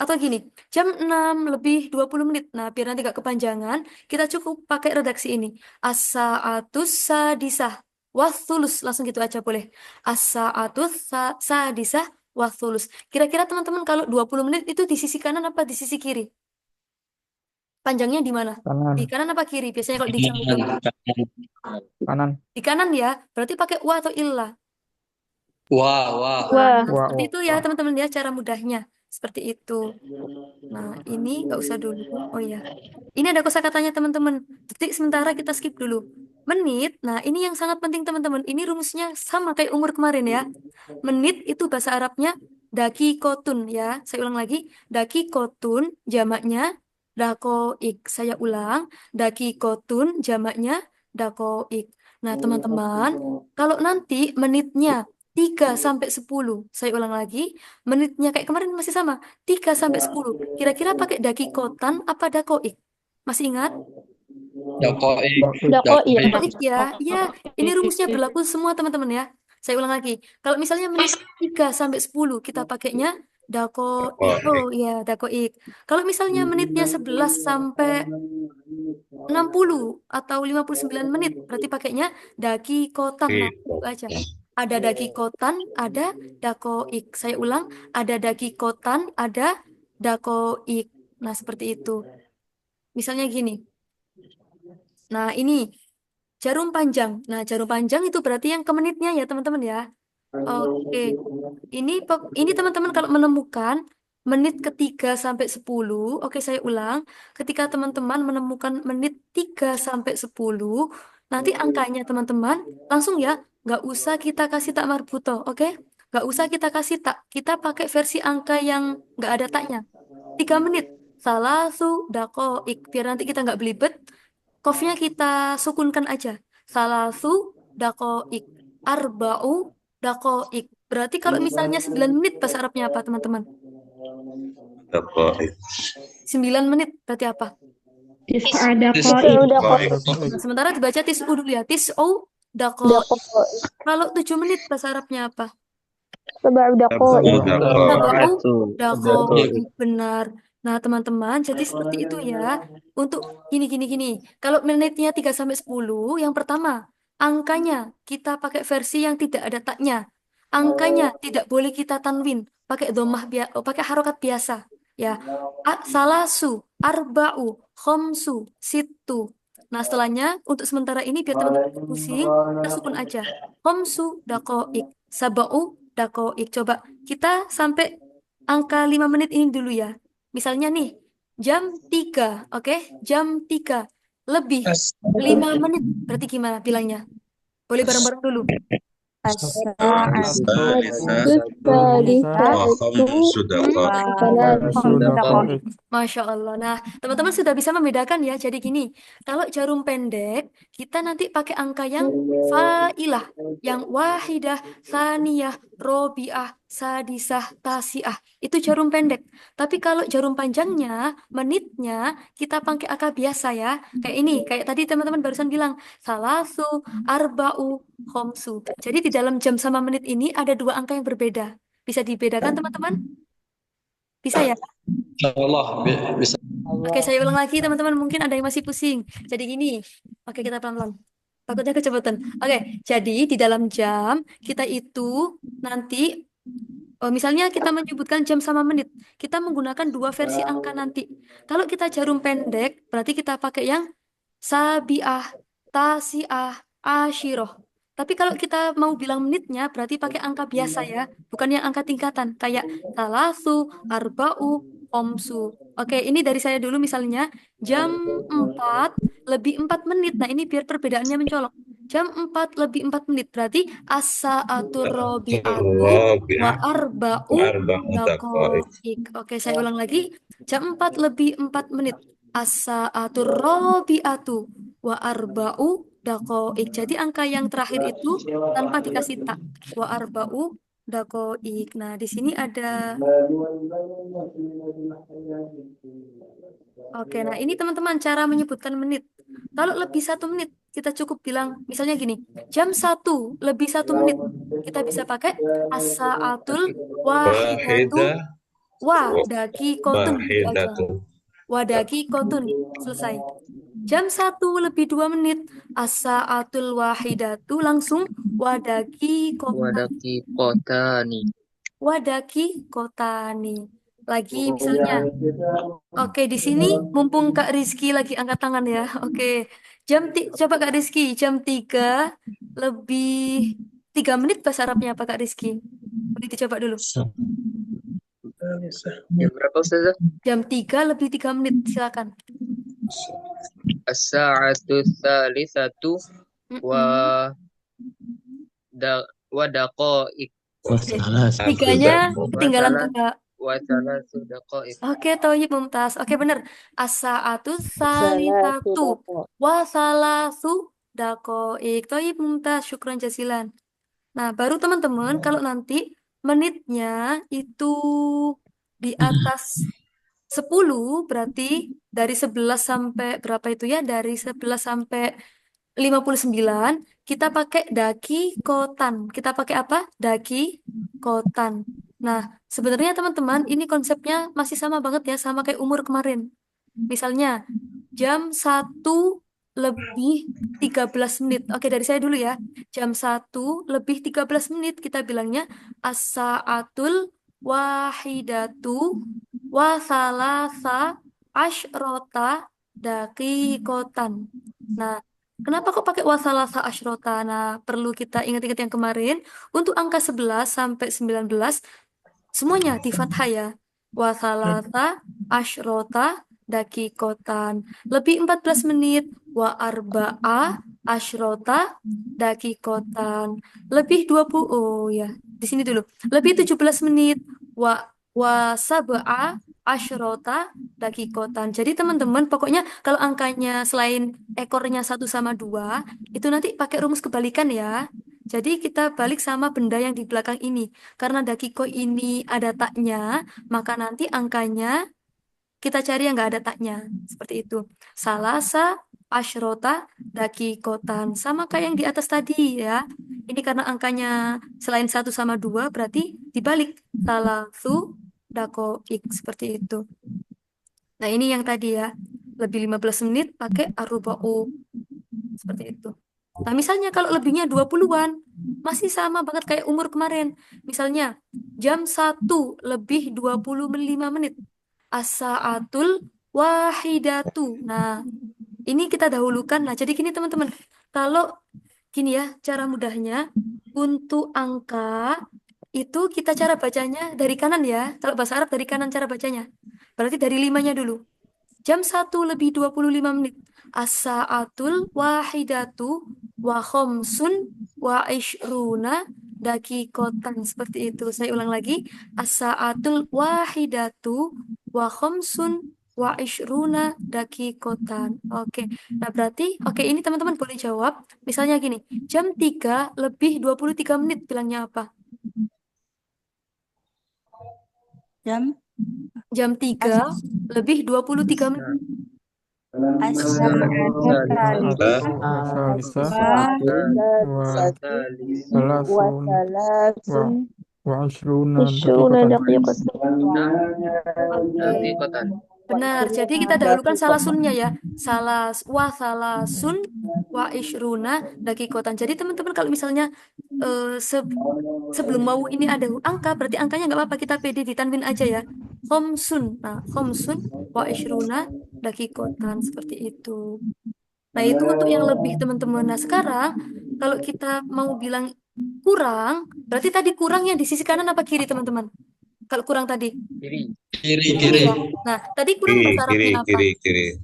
atau gini, jam 6 lebih 20 menit. Nah, biar nanti gak kepanjangan, kita cukup pakai redaksi ini. As-sa'atus sadisah wathulus. Langsung gitu aja boleh. As-sa'atus sadisah wathulus. Kira-kira teman-teman kalau 20 menit itu di sisi kanan apa di sisi kiri? Panjangnya di mana? Kanan. Di kanan apa kiri? Biasanya kalau di jam Kanan. di kanan ya, berarti pakai wa atau illa. Wah, wah. Nah, Wah, seperti itu ya wah. teman-teman ya cara mudahnya. Seperti itu. Nah, ini nggak usah dulu. Oh ya. Ini ada kosakatanya teman-teman. Detik sementara kita skip dulu. Menit. Nah, ini yang sangat penting teman-teman. Ini rumusnya sama kayak umur kemarin ya. Menit itu bahasa Arabnya dakikotun ya. Saya ulang lagi. Dakikotun jamaknya dakoik. Saya ulang. Dakikotun jamaknya dakoik. Nah, teman-teman, kalau nanti menitnya 3 sampai 10. Saya ulang lagi. Menitnya kayak kemarin masih sama. 3 sampai 10. Kira-kira pakai dakikotan apa dakoik? Masih ingat? Dakoik. Dakoik. Dakoik ya. Ya, ini rumusnya berlaku semua teman-teman ya. Saya ulang lagi. Kalau misalnya menit 3 sampai 10 kita pakainya dakoik. Oh iya, dakoik. Kalau misalnya menitnya 11 sampai 60 atau 59 menit, berarti pakainya dakikotan. Nah, itu aja. Ada dakikotan, ada dakoik. Saya ulang, ada dakikotan, ada dakoik. Nah, seperti itu. Misalnya gini. Nah, ini jarum panjang. Nah, jarum panjang itu berarti yang ke menitnya ya, teman-teman ya. Oke. Ini teman-teman kalau menemukan menit ketiga sampai 10, oke saya ulang. Ketika teman-teman menemukan menit 3 sampai 10, nanti angkanya teman-teman langsung ya, nggak usah kita kasih tak marbuto, oke? Nggak usah kita kasih tak, kita pakai versi angka yang nggak ada taknya. 3 menit. Salasu dakoik. Biar nanti kita nggak belibet, kofnya kita sukunkan aja. Salasu dakoik. Arba'u dakoik. Berarti kalau misalnya 9 menit bahasa Arabnya apa, teman-teman? Dakoik. 9 menit berarti apa? Nah, sementara dibaca tis'u dulu ya. Tis'u dakoik. Kalau 7 menit bahasa Arabnya apa? Sab'u dakoik. Benar. Nah, teman-teman, jadi seperti itu ya. Untuk gini. Kalau menitnya 3 sampai 10, yang pertama, angkanya kita pakai versi yang tidak ada taknya. Angkanya tidak boleh kita tanwin, pakai dhammah pakai harokat biasa. Ya. Salasu, arba'u, khomsu, situ. Nah, setelahnya untuk sementara ini biar teman-teman tidak pusing, kita sukun aja. Khomsu dakoik, sab'u dakoik. Coba kita sampai angka 5 menit ini dulu ya. Misalnya nih, jam 3, oke? Jam 3 lebih 5 menit. Berarti gimana bilangnya? Boleh bareng-bareng dulu. Masya Allah. Nah, teman-teman sudah bisa membedakan ya. Jadi gini, kalau jarum pendek, kita nanti pakai angka yang failah, yang wahidah, saniyah, robiah, sadisah, tasiah. Itu jarum pendek. Tapi kalau jarum panjangnya, menitnya, kita pakai angka biasa ya. Kayak ini, kayak tadi teman-teman barusan bilang, salasu, arba'u, khomsu. Jadi di dalam jam sama menit ini ada 2 angka yang berbeda. Bisa dibedakan teman-teman? Bisa ya? Insyaallah bisa. Oke, saya ulang lagi teman-teman. Mungkin ada yang masih pusing. Jadi gini. Oke, kita pelan-pelan. Takutnya kecepatan. Oke, jadi di dalam jam kita itu nanti misalnya kita menyebutkan jam sama menit. Kita menggunakan 2 versi angka nanti. Kalau kita jarum pendek, berarti kita pakai yang sabiah, tasiah, ashiroh. Tapi kalau kita mau bilang menitnya, berarti pakai angka biasa ya. Bukan yang angka tingkatan. Kayak salasu, arba'u, omsu. Oke, ini dari saya dulu misalnya. Jam 4 lebih 4 menit. Nah, ini biar perbedaannya mencolok. Jam 4 lebih 4 menit. Berarti as-sa'atur rabi'atu wa arba'u dakoik. Oke, saya ulang lagi. Jam 4 lebih 4 menit. As-sa'atur rabi'atu wa arba'u dakoik. Jadi angka yang terakhir itu tanpa dikasih tak. Wa arba'u dakoik. Nah, di sini ada. Oke, nah ini teman-teman cara menyebutkan menit. Kalau lebih 1 menit, kita cukup bilang, misalnya gini, jam 1 lebih 1 menit. Kita bisa pakai as-sa'atul wahidatu Wahida wa dakikotun gitu aja. wahidatu. Wa dakikotun. Selesai. Jam 1 lebih 2 menit, as-sa'atul wahidatu langsung wa dakikotun. Wadaki kotani. Wadaki kotani. Lagi misalnya. Oke, di sini mumpung Kak Rizky lagi angkat tangan ya. Oke. Coba Kak Rizky, jam 3 lebih 3 menit bahasa Arabnya apa Kak Rizky? Boleh dicoba dulu. Jam berapa Ustazah? Jam 3 lebih 3 menit, silakan. As-sa'atu tsalitsatu wa daqa'iq. Oke. Tiganya ketinggalan Kak. Wa salasu daqa'iq. Oke, Thayyib Mumtaz. Oke, bener. As-sa'atu tsalitsatu wa salasu daqa'iq. Thayyib Mumtaz, syukran jazilan. Nah, baru teman-teman kalau nanti menitnya itu di atas 10, berarti dari 11 sampai berapa itu ya? Dari 11 sampai 59, kita pakai daki kotan. Kita pakai apa? Daki kotan. Nah, sebenarnya teman-teman, ini konsepnya masih sama banget ya, sama kayak umur kemarin. Misalnya, jam 1 lebih 13 menit. Oke, dari saya dulu ya. Jam 1 lebih 13 menit, kita bilangnya as-sa'atul wahidatu wa salasa asyrota dakikotan. Nah, kenapa kok pakai wa salasa asyrota? Nah, perlu kita ingat-ingat yang kemarin. Untuk angka 11 sampai 19, semuanya di fathah ya. Wa salasa asyrota dakikotan. Lebih 14 menit. Wa arba'a asyrota dakikotan. Lebih 20. Oh ya, di sini dulu. Lebih 17 menit. Wa sab'a asyrota dakikotan. Jadi teman-teman, pokoknya kalau angkanya selain ekornya 1 sama 2, itu nanti pakai rumus kebalikan ya. Jadi kita balik sama benda yang di belakang ini. Karena dakiko ini ada taknya, maka nanti angkanya kita cari yang nggak ada taknya. Seperti itu. Salasa asyrota dakikotan. Sama kayak yang di atas tadi ya. Ini karena angkanya selain 1 sama 2, berarti dibalik. Salasu dakoik. Seperti itu. Nah, ini yang tadi ya. Lebih 15 menit pakai aruba'u. Seperti itu. Nah, misalnya kalau lebihnya 20-an, masih sama banget kayak umur kemarin. Misalnya, jam 1 lebih 25 menit. As-sa'atul wahidatu. Nah, ini kita dahulukan. Nah, jadi gini teman-teman. Kalau gini ya, cara mudahnya, untuk angka itu kita cara bacanya dari kanan ya. Kalau bahasa Arab dari kanan cara bacanya. Berarti dari 5-nya dulu. Jam 1 lebih 25 menit. As-sa'atul wahidatu wa khomsun wa ishruna dakikotan. Seperti itu. Saya ulang lagi. As-sa'atul wahidatu wa khomsun wa ishruna dakikotan. Oke. Nah, berarti ini teman-teman boleh jawab. Misalnya gini, jam 3 lebih 23 menit bilangnya apa? Jam 3 lebih 23 menit. Benar, jadi kita dahulukan salasunnya ya. Salasun wa ishruna dakikotan. Jadi teman-teman kalau misalnya sebelum mau ini ada angka, berarti angkanya nggak apa-apa, kita pede ditanwin aja ya. Khomsun. Nah, khomsun wa ishruna dakikotan. Seperti itu. Nah, itu untuk yang lebih teman-teman. Nah, sekarang kalau kita mau bilang kurang, berarti tadi kurang yang di sisi kanan apa kiri teman-teman? Kalau kurang tadi? Kiri. Nah, tadi kurang bahasa Arabnya apa? Kiri.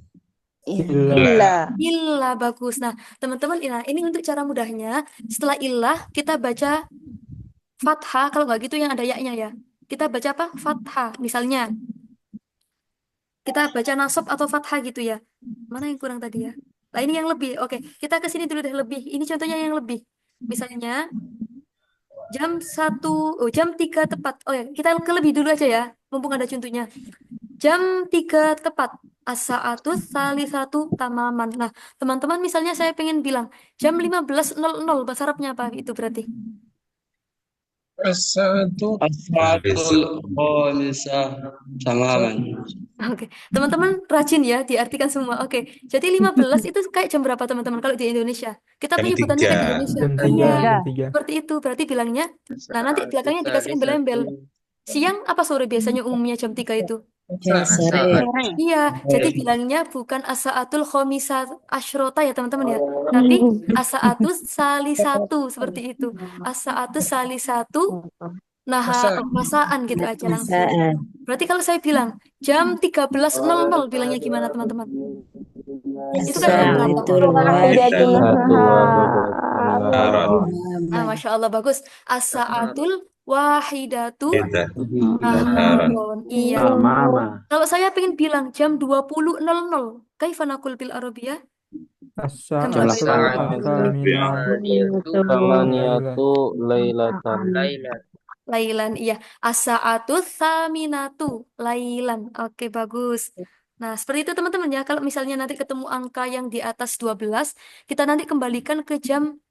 Illah, bagus. Nah, teman-teman, nah, ini untuk cara mudahnya. Setelah illah, kita baca fathah. Kalau nggak gitu yang ada ya-nya ya. Kita baca apa? Fathah. Misalnya, kita baca nasab atau fathah gitu ya. Mana yang kurang tadi ya? Nah, ini yang lebih. Oke, kita ke sini dulu deh lebih. Ini contohnya yang lebih. Misalnya, Jam 3 tepat. Oh ya, kita ke lebih dulu aja ya, mumpung ada contohnya. Jam 3 tepat. As-sa'atus salisatu tamaman. Nah, teman-teman misalnya saya pengen bilang jam 15.00, bahasa Arabnya apa itu berarti? As-sa'atul khamisah tamaman. Oke, teman-teman rajin ya, diartikan semua. Oke, jadi 15 itu kayak jam berapa teman-teman kalau di Indonesia? Kita Jam penyebutannya kan di 3. Indonesia. Jam Iya, 3, jam 3. seperti itu. Berarti bilangnya, nah nanti As-sa'atu belakangnya dikasih salisatu. embel-embel. Siang apa sore biasanya umumnya jam 3 itu? sore. Iya, jadi bilangnya bukan as-sa'atul khomisah asyrota ya teman-teman ya. Tapi as-sa'atus salisatu seperti itu. As-sa'atus salisatu masaan gitu aja langsung. Masaan. Berarti kalau saya bilang jam 13.00 bilangnya gimana teman-teman? Itu kan jam berapa? As-sa'atul wahidatul Nah, Masya Allah bagus. As-sa'atul wahidatu Beda. naharun. Iya. Mama. Kalau saya pengen bilang jam 20.00, kaifa naqul bil arabiyah? As-sa'atul As-sa'atu tsaminatu Tsamaniyatu lailatan. lailat. Lailan, iya. As-sa'atu tsaminatu lailan. Oke, bagus. Nah, seperti itu teman-teman ya. Kalau misalnya nanti ketemu angka yang di atas 12, kita nanti kembalikan ke jam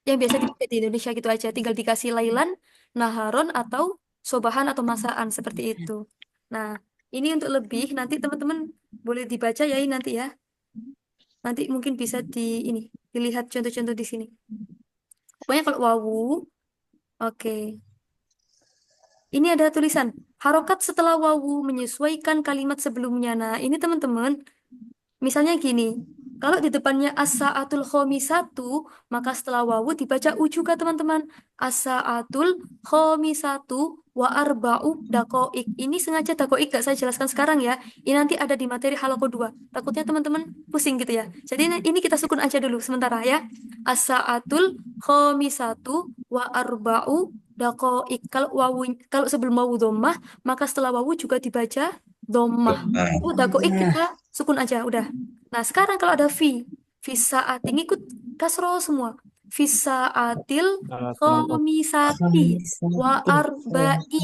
yang biasa dipakai di Indonesia gitu aja. Tinggal dikasih lailan, naharon, atau sobahan atau masaan seperti itu. Nah, ini untuk lebih nanti teman-teman boleh dibaca ya ini nanti ya. Nanti mungkin bisa dilihat contoh-contoh di sini. Pokoknya kalau wawu, oke. Ini ada tulisan harokat setelah wawu menyesuaikan kalimat sebelumnya. Nah, ini teman-teman, misalnya gini, kalau di depannya as-sa'atul khomisatu, maka setelah wawu dibaca ujuka teman-teman. As-sa'atul khomisatu wa arba'u dakoik. Ini sengaja dakoik gak saya jelaskan sekarang ya. Ini nanti ada di materi halaqah 2. Takutnya teman-teman pusing gitu ya. Jadi ini kita sukun aja dulu sementara ya. As-sa'atul khomisatu wa arba'u dakoik. Kalau sebelum wawu dhammah, maka setelah wawu juga dibaca dhammah. Dakoik kita sukun aja udah. Nah, sekarang kalau ada fi saati ngikut kasroh semua. Fi saatil khomisati wa arba'i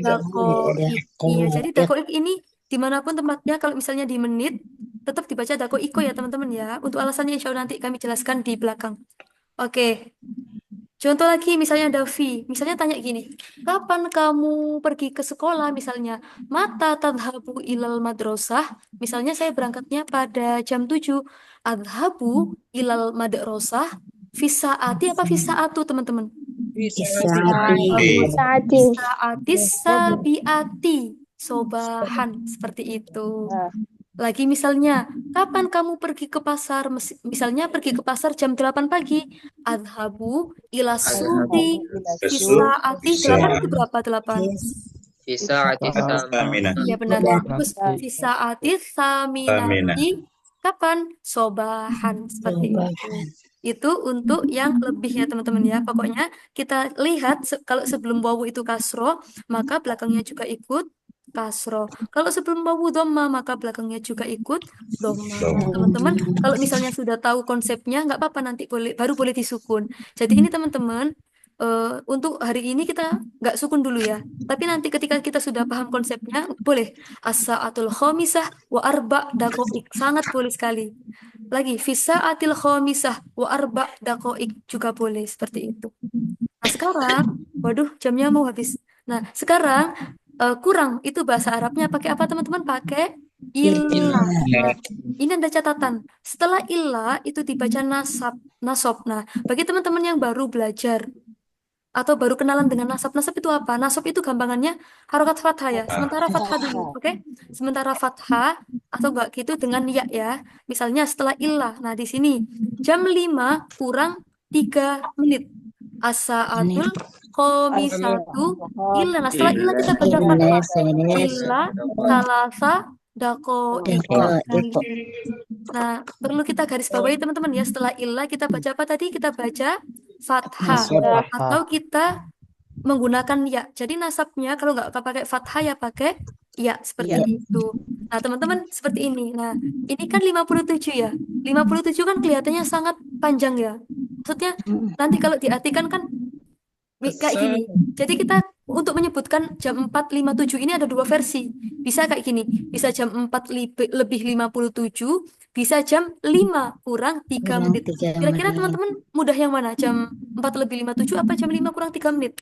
dakoik. Iya, jadi dakoik ini dimanapun tempatnya, kalau misalnya di menit, tetap dibaca dakoiko ya teman-teman ya. Untuk alasannya insya Allah nanti kami jelaskan di belakang. Oke. Contoh lagi, misalnya ada misalnya tanya gini, kapan kamu pergi ke sekolah? Misalnya, mata tadhabu ilal madrasah. Misalnya saya berangkatnya pada jam 7. Adhabu ilal madrasah. Fisaati apa fisaatu, teman-teman? Fisaatis sabiati. Sobahan, seperti itu. Lagi misalnya, kapan kamu pergi ke pasar? Misalnya pergi ke pasar jam 8 pagi. Adhabu ila suqi fisaati 8 itu berapa 8? Fisa'ati Tsaminah. Iya benar. Terus fisaati saminati kapan? Sobahan seperti itu. Itu untuk yang lebih ya teman-teman ya. Pokoknya kita lihat kalau sebelum wawu itu kasro, maka belakangnya juga ikut kasro. Kalau sebelum wawu dhamma, maka belakangnya juga ikut dhamma. Teman-teman, kalau misalnya sudah tahu konsepnya, nggak apa-apa nanti baru boleh disukun. Jadi ini teman-teman, untuk hari ini kita nggak sukun dulu ya. Tapi nanti ketika kita sudah paham konsepnya, boleh. As-sa'atul khomisah wa arba dakoik. Sangat boleh sekali. Lagi, fisa'atil khomisah wa arba dakoik juga boleh seperti itu. Nah sekarang, waduh jamnya mau habis. Nah sekarang kurang itu bahasa Arabnya pakai apa teman-teman? Pakai ilah. Nah, ini ada catatan. Setelah ilah itu dibaca nasob. Nah, bagi teman-teman yang baru belajar atau baru kenalan dengan nasab itu apa? Nasab itu gampangannya harokat fathah ya. Sementara fathah dulu, oke? Sementara fathah atau enggak gitu dengan ya. Misalnya setelah ilah. Nah, di sini jam 5 kurang 3 menit. As-sa'atul khomisatu ilah. Nah, setelah ilah kita baca fathah. Ilah salasa dakoiko. Nah, perlu kita garis bawahi teman-teman ya. Setelah ilah kita baca apa tadi? Kita baca fathah. Atau kita menggunakan ya. Jadi nasabnya kalau nggak pakai fathah ya pakai ya. Seperti itu. Nah, teman-teman seperti ini. Nah, ini kan 57 ya. 57 kan kelihatannya sangat panjang ya. Maksudnya nanti kalau diartikan kan Kayak gini. Jadi kita untuk menyebutkan jam 4.57 ini ada dua versi. Bisa kayak gini. Bisa jam 4 lebih 57, bisa jam 5 kurang 3 Kurang menit. 3 Kira-kira menit. teman-teman mudah yang mana? Jam 4 lebih 57 apa jam 5 kurang 3 menit?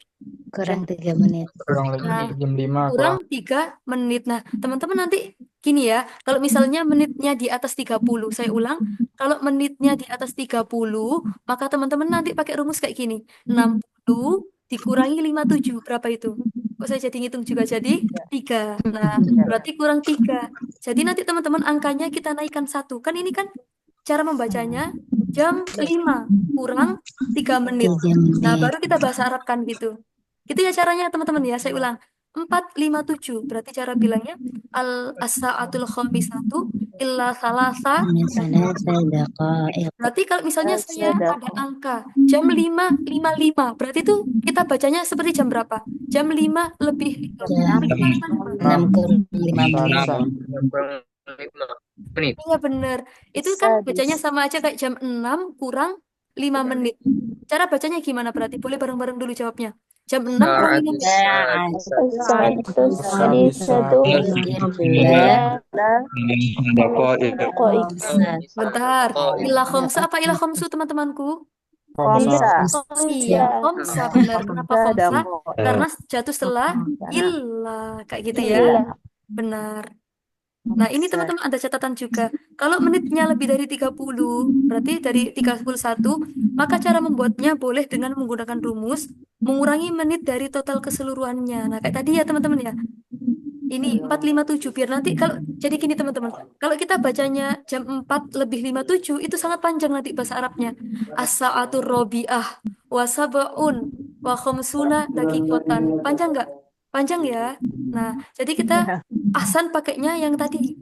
Kurang 3 menit. Kurang lebih Nah, jam 5 kurang 3 menit. Nah, teman-teman nanti gini ya, kalau misalnya menitnya di atas 30, saya ulang, kalau menitnya di atas 30, maka teman-teman nanti pakai rumus kayak gini. 60 dikurangi 57, berapa itu? Kok saya jadi ngitung juga jadi 3. Nah, berarti kurang 3. Jadi nanti teman-teman angkanya kita naikkan 1. Kan ini kan cara membacanya jam 5 kurang 3 menit. 3 Nah, menit. baru kita bahasa Arabkan gitu. Gitu ya caranya teman-teman ya. Saya ulang. 4.57. Berarti cara bilangnya as-sa'atul khamisatu illa salasa. Min salasa daqaiq. Berarti kalau misalnya saya ada angka jam 5.55, berarti itu kita bacanya seperti jam berapa? Jam 5 lebih Jam 6 kurang 5 menit. 6 menit. Iya bener. Itu kan bacanya sama aja kayak jam 6 kurang 5 menit. Cara bacanya gimana berarti? Boleh bareng-bareng dulu jawabnya. Jam 6 kurang 5 menit. Bentar. Ilah khomsa apa ilah khomsu teman-temanku? Iya, khomsa benar. Kenapa khomsa? Karena jatuh setelah ilah. Kayak gitu ya. Benar. Nah, ini teman-teman ada catatan juga. Kalau menitnya lebih dari 30, berarti dari 31, maka cara membuatnya boleh dengan menggunakan rumus mengurangi menit dari total keseluruhannya. Nah, kayak tadi ya teman-teman ya. Ini 4.57 biar nanti kalau jadi gini teman-teman. Kalau kita bacanya jam 4 lebih 57 itu sangat panjang nanti bahasa Arabnya. As-sa'atur rabi'ah wa sab'un wa khamsuna daqiqatan. Panjang nggak? Panjang ya. Nah, jadi kita ahsan pakainya yang tadi.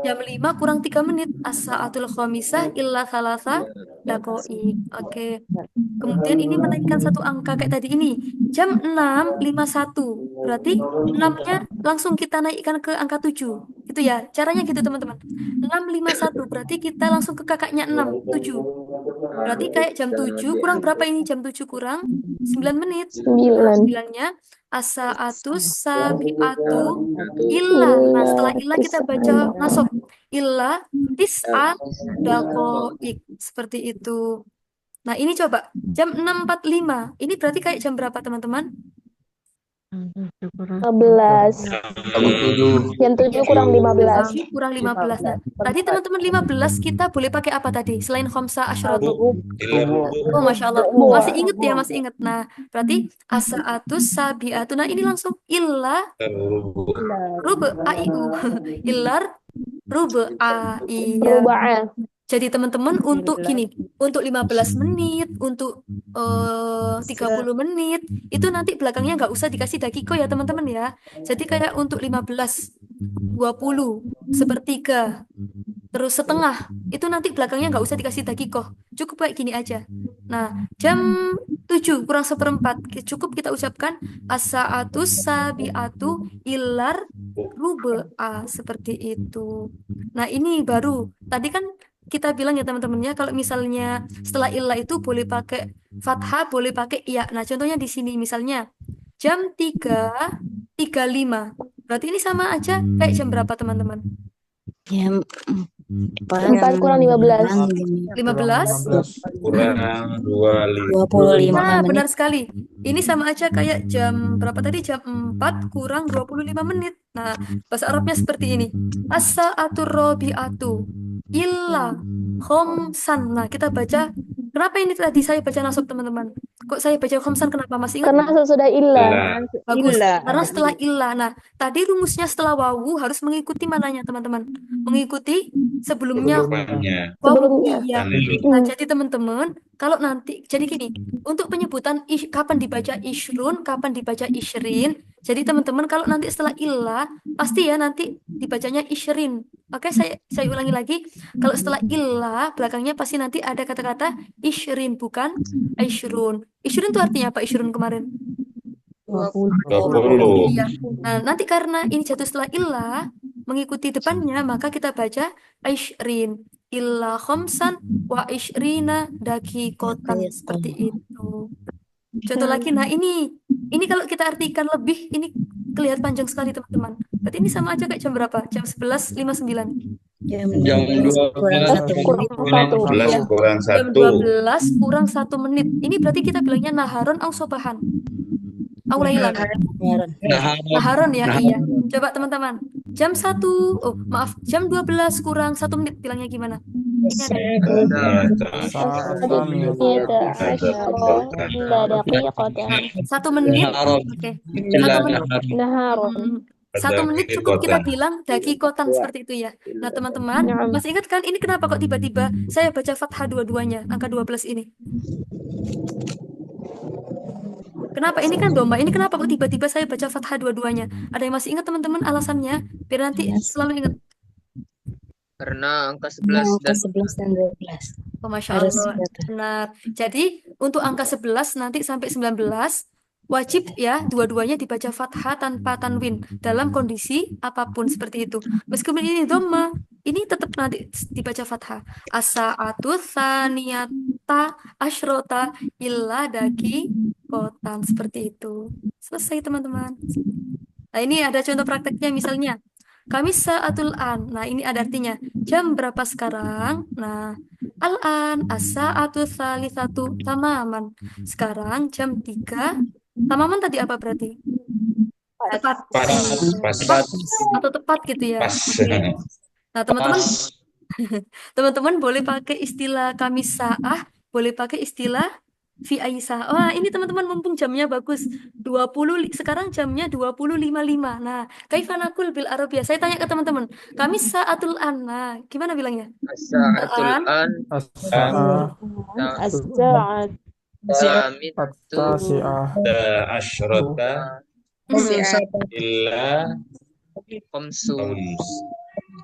Jam 5 kurang 3 menit. As-sa'atul khamisah illa salasa daqaiq. Oke. Kemudian ini menaikkan satu angka kayak tadi ini. Jam 6.51. Berarti 6-nya langsung kita naikkan ke angka 7. Itu ya. Caranya gitu teman-teman. 6.51. Berarti kita langsung ke kakaknya 6. 7. Berarti kayak jam 7 kurang berapa ini? Jam 7 kurang 9 menit. 9-nya as-sa'atus sabi'atu illa. Nah, setelah illa kita baca nasab. Illa tis'a daqaiq. Seperti itu. Nah, ini coba jam 6.45. Ini berarti kayak jam berapa, teman-teman? 15. Jam 7 kurang 15. Kurang 15. Nah, tadi teman-teman 15 kita boleh pakai apa tadi? Selain khamsa asyaratu. Oh, Masya Allah. Masih inget ya, masih inget. Nah, berarti as-sa'atus sabi'atu. Nah, ini langsung illa ruba'iu. Illar ruba'iya. Jadi teman-teman untuk gini, untuk 15 menit, untuk 30 menit, itu nanti belakangnya nggak usah dikasih dakiko ya teman-teman ya. Jadi kayak untuk 15, 20, sepertiga, terus setengah, itu nanti belakangnya nggak usah dikasih dakiko. Cukup kayak gini aja. Nah, jam 7 kurang seperempat, cukup kita ucapkan as-sa'atus sabi'atu illar ruba'a, seperti itu. Nah, ini baru. Tadi kan kita bilang ya teman-temannya kalau misalnya setelah illah itu boleh pakai fathah, boleh pakai iya. Nah, contohnya di sini misalnya jam 3.35. Berarti ini sama aja kayak jam berapa teman-teman? Jam 4 kurang 15. 15 kurang 25 Nah, menit. benar sekali. Ini sama aja kayak jam berapa tadi? Jam 4 kurang 25 menit. Nah, bahasa Arabnya seperti ini. As-sa'atur rabi'atu illa khomsan. Nah, kita baca. Kenapa ini tadi saya baca nasab teman-teman? Kok saya baca khomsan? Kenapa? Masih ingat? Karena sesudah illa. Bagus. Karena setelah illa. Nah, tadi rumusnya setelah wawu harus mengikuti mananya teman-teman? Mengikuti sebelumnya wawu. Iya. Nah, jadi teman-teman, kalau nanti, jadi gini, untuk penyebutan kapan dibaca ishrun, kapan dibaca ishrin, jadi teman-teman kalau nanti setelah illah, pasti ya nanti dibacanya ishrin. Oke, saya ulangi lagi. Kalau setelah illah, belakangnya pasti nanti ada kata-kata ishrin, bukan ishrun. Ishrun itu artinya apa ishrun kemarin? 20. Iya. Nah, nanti karena ini jatuh setelah illah, mengikuti depannya, maka kita baca ishrin. Illa khomsan wa ishrina daqiqatan. Seperti itu. Contoh lagi, nah ini kalau kita artikan lebih, ini kelihatan panjang sekali teman-teman. Berarti ini sama aja kayak jam berapa? Jam 11.59. Jam Jam 12 kurang 1 kurang menit. 1. 12 Ya, kurang jam 1. 12 kurang 1 menit. Ini berarti kita bilangnya naharon au sobahan. Au lailan. Naharon ya, iya. Coba teman-teman. Jam 1, jam 12 kurang 1 menit bilangnya gimana? Ini ada satu menit. Oke. 1 menit. Naharon. 1 menit cukup kita bilang dakikotan seperti itu ya. Nah teman-teman, masih ingat kan ini kenapa kok tiba-tiba saya baca fathah dua-duanya, angka 12 ini? Kenapa? Ini kan domba. Ini kenapa kok tiba-tiba saya baca fathah dua-duanya? Ada yang masih ingat teman-teman alasannya? Biar nanti selalu ingat. Karena angka 11 dan 11 dan 12. Oh, Masya Harus Allah. Benar. Jadi untuk angka 11 nanti sampai 19 wajib ya dua-duanya dibaca fathah tanpa tanwin dalam kondisi apapun seperti itu. Meskipun ini dhamma, ini tetap nanti dibaca fathah. As-sa'atu tsaniyata asyrota illa daki kotan seperti itu. Selesai teman-teman. Nah, ini ada contoh prakteknya misalnya. Kamis sa'atul an. Nah, ini ada artinya. Jam berapa sekarang? Nah, al-an as-sa'atu tsalitsatu tamaman. Sekarang jam 3. Tamaman tadi apa berarti? Tepat. Tepat atau tepat gitu ya. Pas. Oke. Nah, teman-teman teman-teman boleh pakai istilah kamis sa'ah, boleh pakai istilah fi aisah. Wah, ini teman-teman mumpung jamnya bagus. 20 sekarang jamnya 20.55. Nah, kaifa naqul bil arabiyah? Saya tanya ke teman-teman. Kamis sa'atul an. Nah, gimana bilangnya? as-sa'atul an As-sa'at. Asyrota illa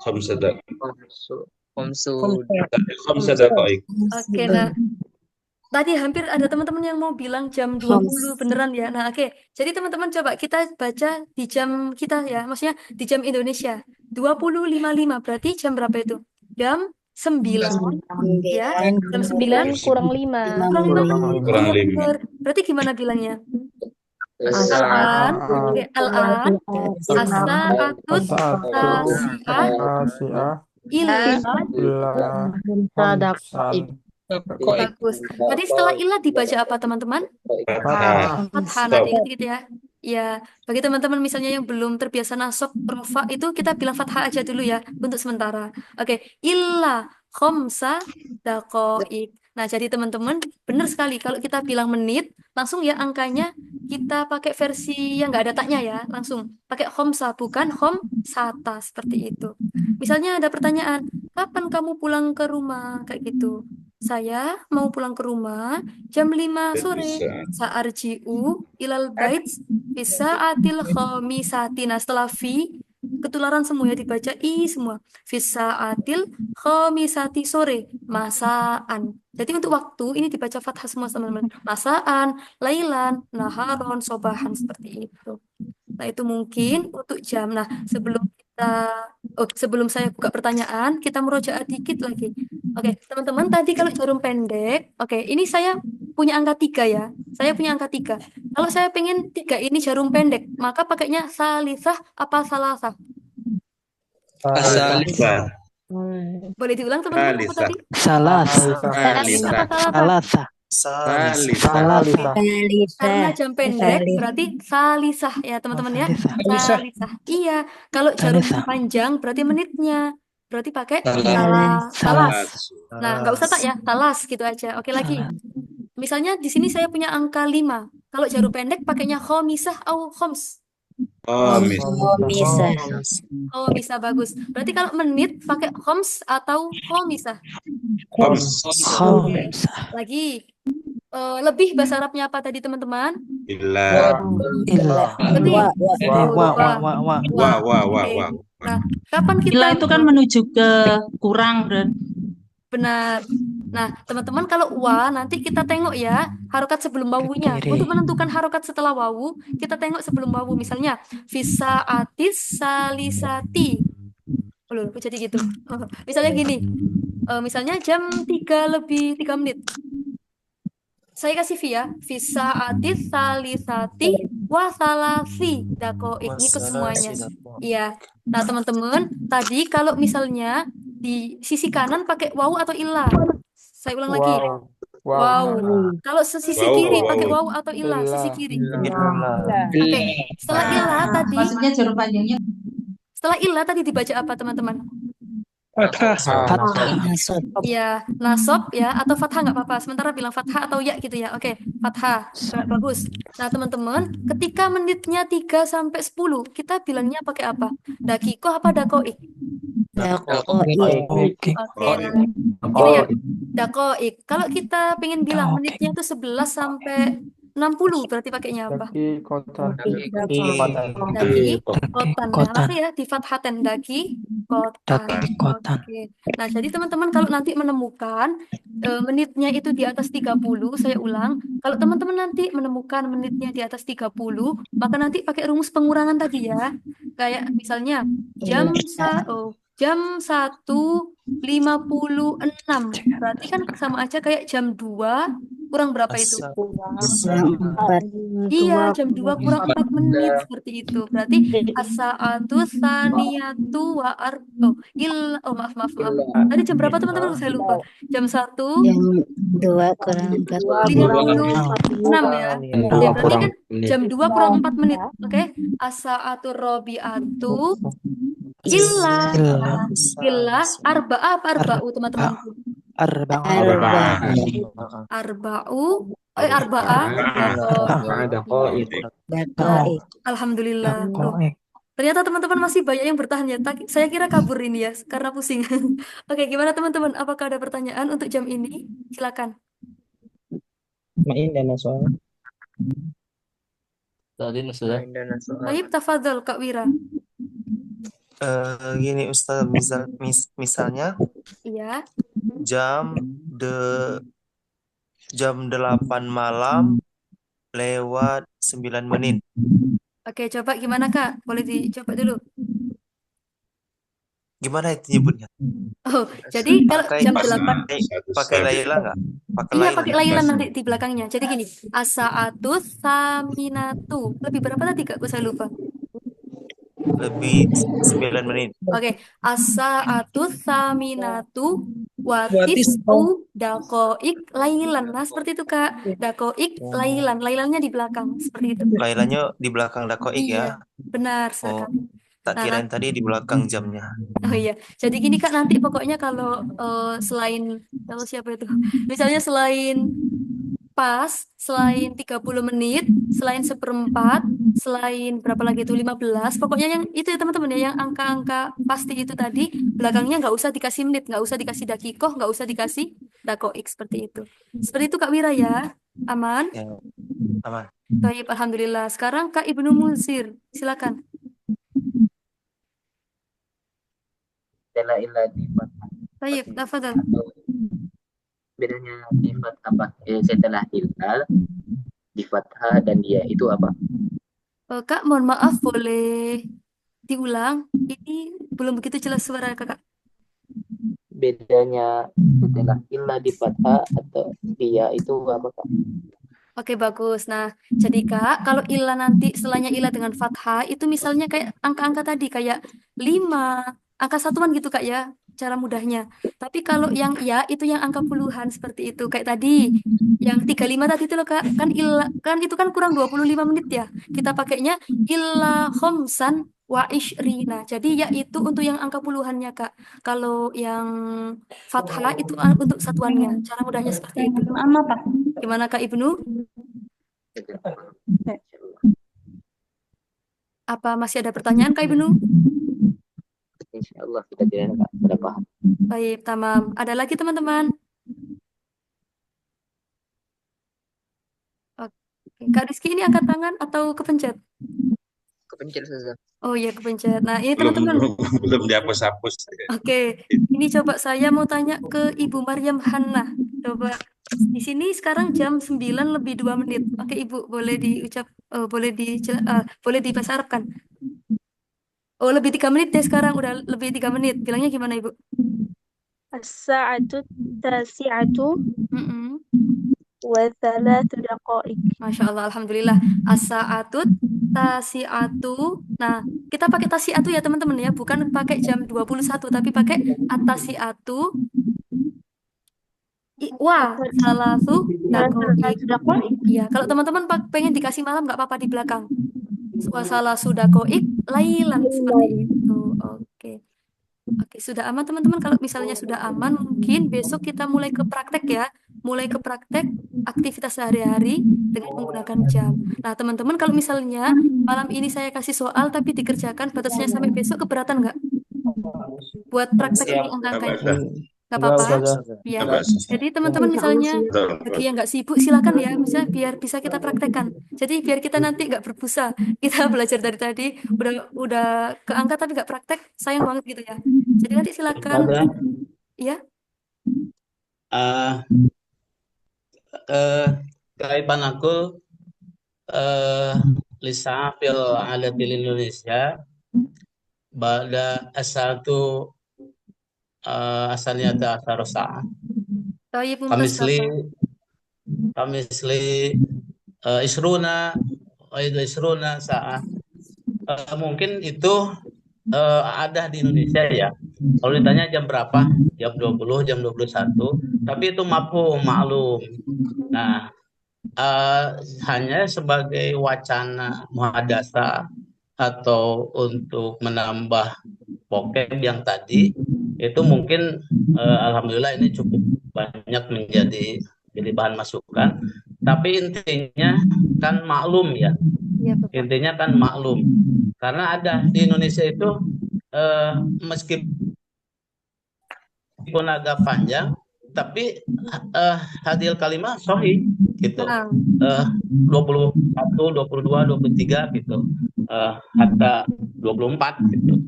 khamsa daqa'iq. Oke, nah. Tadi hampir ada teman-teman yang mau bilang jam 20 beneran ya. Nah, oke. Jadi teman-teman coba kita baca di jam kita ya. Maksudnya di jam Indonesia. 20.55 berarti jam berapa itu? Jam 9. Ya, jam 9 kurang 5. Kurang 5. Berarti gimana bilangnya? as-sa'at Oke, al-an as-sa'atut tasi'ah illa bagus. Tadi setelah ilah dibaca apa teman-teman? Fathah. Nah, ingat gitu ya. Ya, bagi teman-teman misalnya yang belum terbiasa nasab rofa itu kita bilang fathah aja dulu ya untuk sementara. Oke, illa khamsa daqa'iq. Nah, jadi teman-teman benar sekali kalau kita bilang menit, langsung ya angkanya kita pakai versi yang nggak ada taknya ya, langsung pakai khamsa bukan khamsata seperti itu. Misalnya ada pertanyaan, kapan kamu pulang ke rumah kayak gitu? Saya mau pulang ke rumah jam 5 sore. Sa'arji'u ilal bait bisa'atil khamisati. Nah, setelah fi ketularan semua ya dibaca i semua. Fisa'atil khamisati sore. Masaan. Jadi untuk waktu ini dibaca fathah semua teman-teman. Masaan, lailan, naharon, sobahan seperti itu. Nah, itu mungkin untuk jam. Nah, sebelum saya buka pertanyaan, kita merujuk dikit lagi. Oke, teman-teman, tadi kalau jarum pendek, oke, ini saya punya angka 3 ya. Saya punya angka 3. Kalau saya pengen 3 ini jarum pendek, maka pakainya salisah apa salasah? As-salisah. Boleh diulang teman-teman apa tadi? Salasah. Karena jam pendek berarti salisah ya teman-teman ya. Salisah. Iya, kalau jarum panjang berarti menitnya. Berarti pakai talas. Nah, nggak usah tak ya, talas gitu aja. Oke lagi. Misalnya di sini saya punya angka 5. Kalau jarum pendek pakainya khomisah atau khoms. Khomisah bagus. Berarti kalau menit pakai khoms atau khomisah. Lagi. Lebih bahasa Arabnya apa tadi teman-teman? Illa. Lebih. Nah, kapan kita Illa itu kan menuju ke kurang, benar. Nah, teman-teman kalau wa nanti kita tengok ya harokat sebelum wawunya. Untuk menentukan harokat setelah wawu, kita tengok sebelum wawu. Misalnya fisaatis salisati. Loh, kok jadi gitu. Misalnya gini. Misalnya jam 3 lebih 3 menit. Saya kasih fi ya. Fi sa'ati salisati wa salasi dakoik. Ngikut semuanya. Wasalasi dakoik. Iya. Nah, teman-teman, tadi kalau misalnya di sisi kanan pakai wawu atau ilah. Saya ulang lagi. Wow. Kalau sisi Wow, kiri wow. pakai wawu atau ilah, sisi kiri. Ilah. Oke. Setelah ilah tadi, Maksudnya juru panjangnya setelah ilah tadi dibaca apa, teman-teman? Fathah. Nasab. Ya, nasab ya atau fathah nggak apa-apa. Sementara bilang fathah atau ya gitu ya. Oke, fathah. Bagus. Nah, teman-teman, ketika menitnya 3 sampai 10, kita bilangnya pakai apa? Dakikoh apa dakoik? Dakoik. Oke, nah, gini ya. Dakoik. Kalau kita pengen bilang menitnya itu 11 sampai 60, berarti pakainya apa? Daki kotan. Daki kotan. Nah, apa ya? Di fathaten daki kotan. Oke. Nah, jadi teman-teman kalau nanti menemukan menitnya itu di atas 30, saya ulang, kalau teman-teman nanti menemukan menitnya di atas 30, maka nanti pakai rumus pengurangan tadi ya. Kayak misalnya jam 1:56. Berarti kan sama aja kayak jam 2 kurang berapa itu? Jam 4. Iya, jam 2 kurang 4 menit seperti itu. Berarti as-sa'atu tsaniyatu wa maaf. Tadi jam berapa teman-teman? Saya lupa. Jam 1 Jam 2 kurang 4. 56 ya. Oke, berarti kan jam 2 kurang 4 menit. Oke. As-sa'atu rabi'atu illa arba'ah apa arba'u teman-teman? Arba'u arba'ah Dakoik. Alhamdulillah. Ternyata teman-teman masih banyak yang bertahan ya. Saya kira kabur ini ya karena pusing. Oke, gimana teman-teman? Apakah ada pertanyaan untuk jam ini? Silakan. Main dan soal. Tadi sudah. Baik, tafadhol Kak Wira. Gini Ustaz, misalnya Iya. jam 8 malam lewat 9 menit. Oke, coba gimana Kak? Boleh dicoba dulu. Gimana itu nyebutnya? Oh, jadi kalau jam 8 pakai layla nggak? iya pakai lailan nanti di belakangnya. Jadi gini, as-sa'atu saminatu. Lebih berapa tadi Kak? Gue saya lupa. Lebih 9 menit. Oke, as-sa'atu saminatu watis'u dakoik lailan. Nah, seperti itu Kak. Dakoik lailan. Lailannya di belakang. Seperti itu. Lailanya di belakang dakoik Iya, ya. benar Oh, sekali. tak Nah, kirain tadi di belakang jamnya. oh iya, jadi gini Kak, nanti pokoknya kalau kalau siapa itu? Misalnya selain 30 menit, selain seperempat, selain berapa lagi itu 15, pokoknya yang itu ya teman-teman ya, yang angka-angka pasti itu tadi, belakangnya nggak usah dikasih menit, nggak usah dikasih dakikoh, nggak usah dikasih dakoik, seperti itu. Seperti itu Kak Wira ya, aman? Ya, aman. Baik, alhamdulillah. Sekarang Kak Ibnu Munsir, silakan. Illa di fathah. Baik, tafadhal. Bedanya di fathah apa? Setelah illa di fathah dan dia itu apa? Kak, mohon maaf, boleh diulang? Ini belum begitu jelas suara Kakak. Bedanya setelah illa di fathah atau dia itu apa, Kak? Oke, bagus. Nah, jadi Kak, kalau ilah nanti setelahnya ilah dengan fathah, itu misalnya kayak angka-angka tadi, kayak 5, angka satuan gitu Kak ya, cara mudahnya. Tapi kalau yang ya, itu yang angka puluhan seperti itu. Kayak tadi, yang 35 tadi itu loh Kak, kan ilah, kan itu kan kurang 25 menit ya. Kita pakainya ilah khomsan wa ishrina. Jadi ya itu untuk yang angka puluhannya Kak. Kalau yang fathah itu untuk satuannya. Cara mudahnya seperti itu. Gimana Kak Ibnu? Apa masih ada pertanyaan Kak Ibnu? Insya Allah kita tidak paham. Baik, tamam. Ada lagi teman-teman? Oke. Kak Rizky ini angkat tangan atau kepencet? Kepencet saja. Oh iya, kepencet. Nah, ini Belum teman-teman. belum dihapus-hapus. Oke, ini coba saya mau tanya ke Ibu Maryam Hannah. Coba di sini sekarang jam 9 lebih 2 menit. Oke, Ibu, boleh boleh dibahasa Arab kan? Oh, lebih 3 menit deh sekarang, udah lebih 3 menit. Bilangnya gimana, Ibu? As-sa'atu tasi'atu وثلاث دقائق. Masya Allah, Alhamdulillah. As-sa'atut tasi'atu. Nah, kita pakai tasi'atu ya teman-teman ya, bukan pakai jam 21, tapi pakai at-tasi'atu. Salasu dakoik. Iya, kalau teman-teman pengen dikasih malam nggak apa-apa di belakang. Salasu dakoik lailan seperti itu. Oke. Oke, sudah aman teman-teman. Kalau misalnya sudah aman, mungkin besok kita mulai ke praktek ya. Mulai ke praktek aktivitas sehari-hari dengan menggunakan jam. Nah, teman-teman, kalau misalnya malam ini saya kasih soal tapi dikerjakan batasnya sampai besok, keberatan nggak? Buat praktek ini angka-angkanya. Nggak apa-apa. Ya. Jadi teman-teman misalnya bagi yang nggak sibuk silakan ya, misalnya biar bisa kita praktekkan. Jadi biar kita nanti nggak berbusa. Kita belajar dari tadi udah keangkat tapi nggak praktek, sayang banget gitu ya. Jadi nanti silakan. Ya. Keaiban aku lisa fil alatil Indonesia pada asal-tu asalnya ada asarosa. Kamisli isruna saat mungkin itu ada di Indonesia ya. Kalau ditanya jam berapa? Jam 20, jam 21. Tapi itu maklum. Nah, hanya sebagai wacana muhadasa atau untuk menambah vocab yang tadi itu mungkin alhamdulillah ini cukup banyak menjadi bahan masukan. Tapi intinya kan maklum ya. Intinya kan maklum. Karena ada di Indonesia itu meskipun agak panjang, tapi hadil kalimah sahih gitu. 21, 22, 23 gitu. Hatta 24 gitu.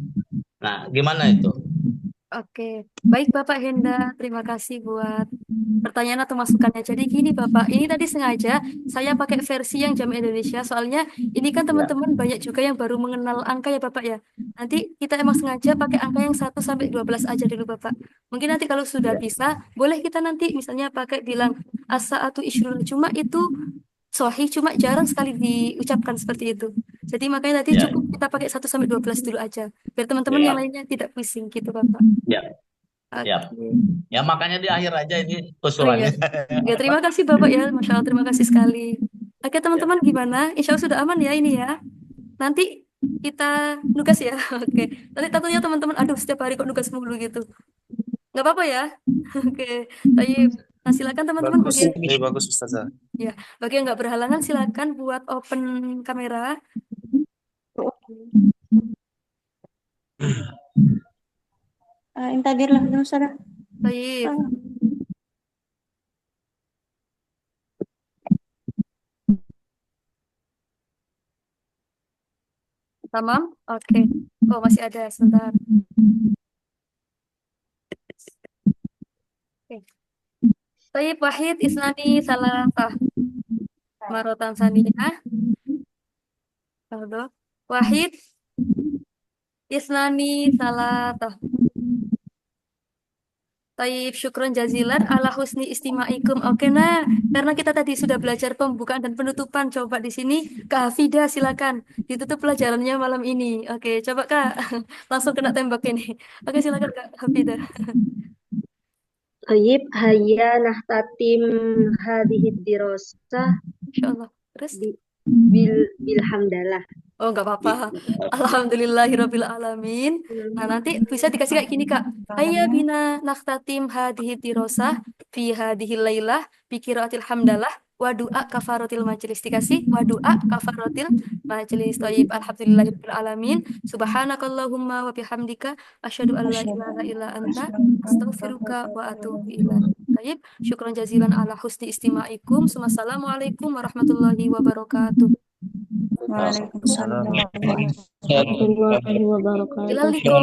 Nah, gimana itu? Oke, baik Bapak Henda, terima kasih buat pertanyaan atau masukannya. Jadi gini Bapak, ini tadi sengaja saya pakai versi yang jam Indonesia, soalnya ini kan teman-teman banyak juga yang baru mengenal angka ya Bapak ya. Nanti kita emang sengaja pakai angka yang 1 sampai 12 aja dulu Bapak. Mungkin nanti kalau sudah bisa, boleh kita nanti misalnya pakai bilang as-sa'atu isyrun, cuma itu sahih, cuma jarang sekali diucapkan seperti itu. Jadi makanya tadi cukup kita pakai 1 sampai 12 dulu aja. Biar teman-teman yang lainnya tidak pusing gitu Bapak. Ya makanya di akhir aja ini usulannya. Ya, terima kasih Bapak ya. Masya Allah, terima kasih sekali. Oke teman-teman gimana? Insya Allah sudah aman ya ini ya. Nanti kita nugas ya. Oke. Nanti tentunya teman-teman, aduh setiap hari kok nugas mulu gitu. Nggak apa-apa ya. Oke. Baik. Nah, silakan teman-teman bagus Ustazah. Ya, bagi yang nggak berhalangan silakan buat open kamera. Intadirlah Ustazah. Baik. Tamam? Oke. Oh, masih ada sebentar. Oke. Tayyib wahid isnani salasah. Marotan saniyah. Wahid isnani salasah. Tayyib syukron jazilan ala husni istima'ikum. Oke, nah, karena kita tadi sudah belajar pembukaan dan penutupan, coba di sini Kak Hafida silakan ditutup pelajarannya malam ini. Oke, coba Kak, langsung kena tembak ini. Oke, silakan Kak Hafida. Tayyib hayya nahtatim hadhihi dirasah. Insyaallah. Terus bilhamdalah. Oh, nggak apa-apa. Alhamdulillahirabbil alamin. Nah, nanti bisa dikasih kayak gini, Kak. Hayya bina nakhtatim hadhihi dirasah fi hadhihi lailah bi qiraatil hamdalah wa du'a kafaratil majlis. Dikasih wa du'a kafaratil majlis. Thayyib, alhamdulillahirabbil alamin. Subhanakallahumma wa bihamdika asyhadu an la ilaha illa anta astaghfiruka wa atubu ilaik. Thayyib, syukran jazilan ala husni istima'ikum. Assalamualaikum warahmatullahi wabarakatuh. Waalaikumsalam warahmatullahi wabarakatuh. Ilal liqa.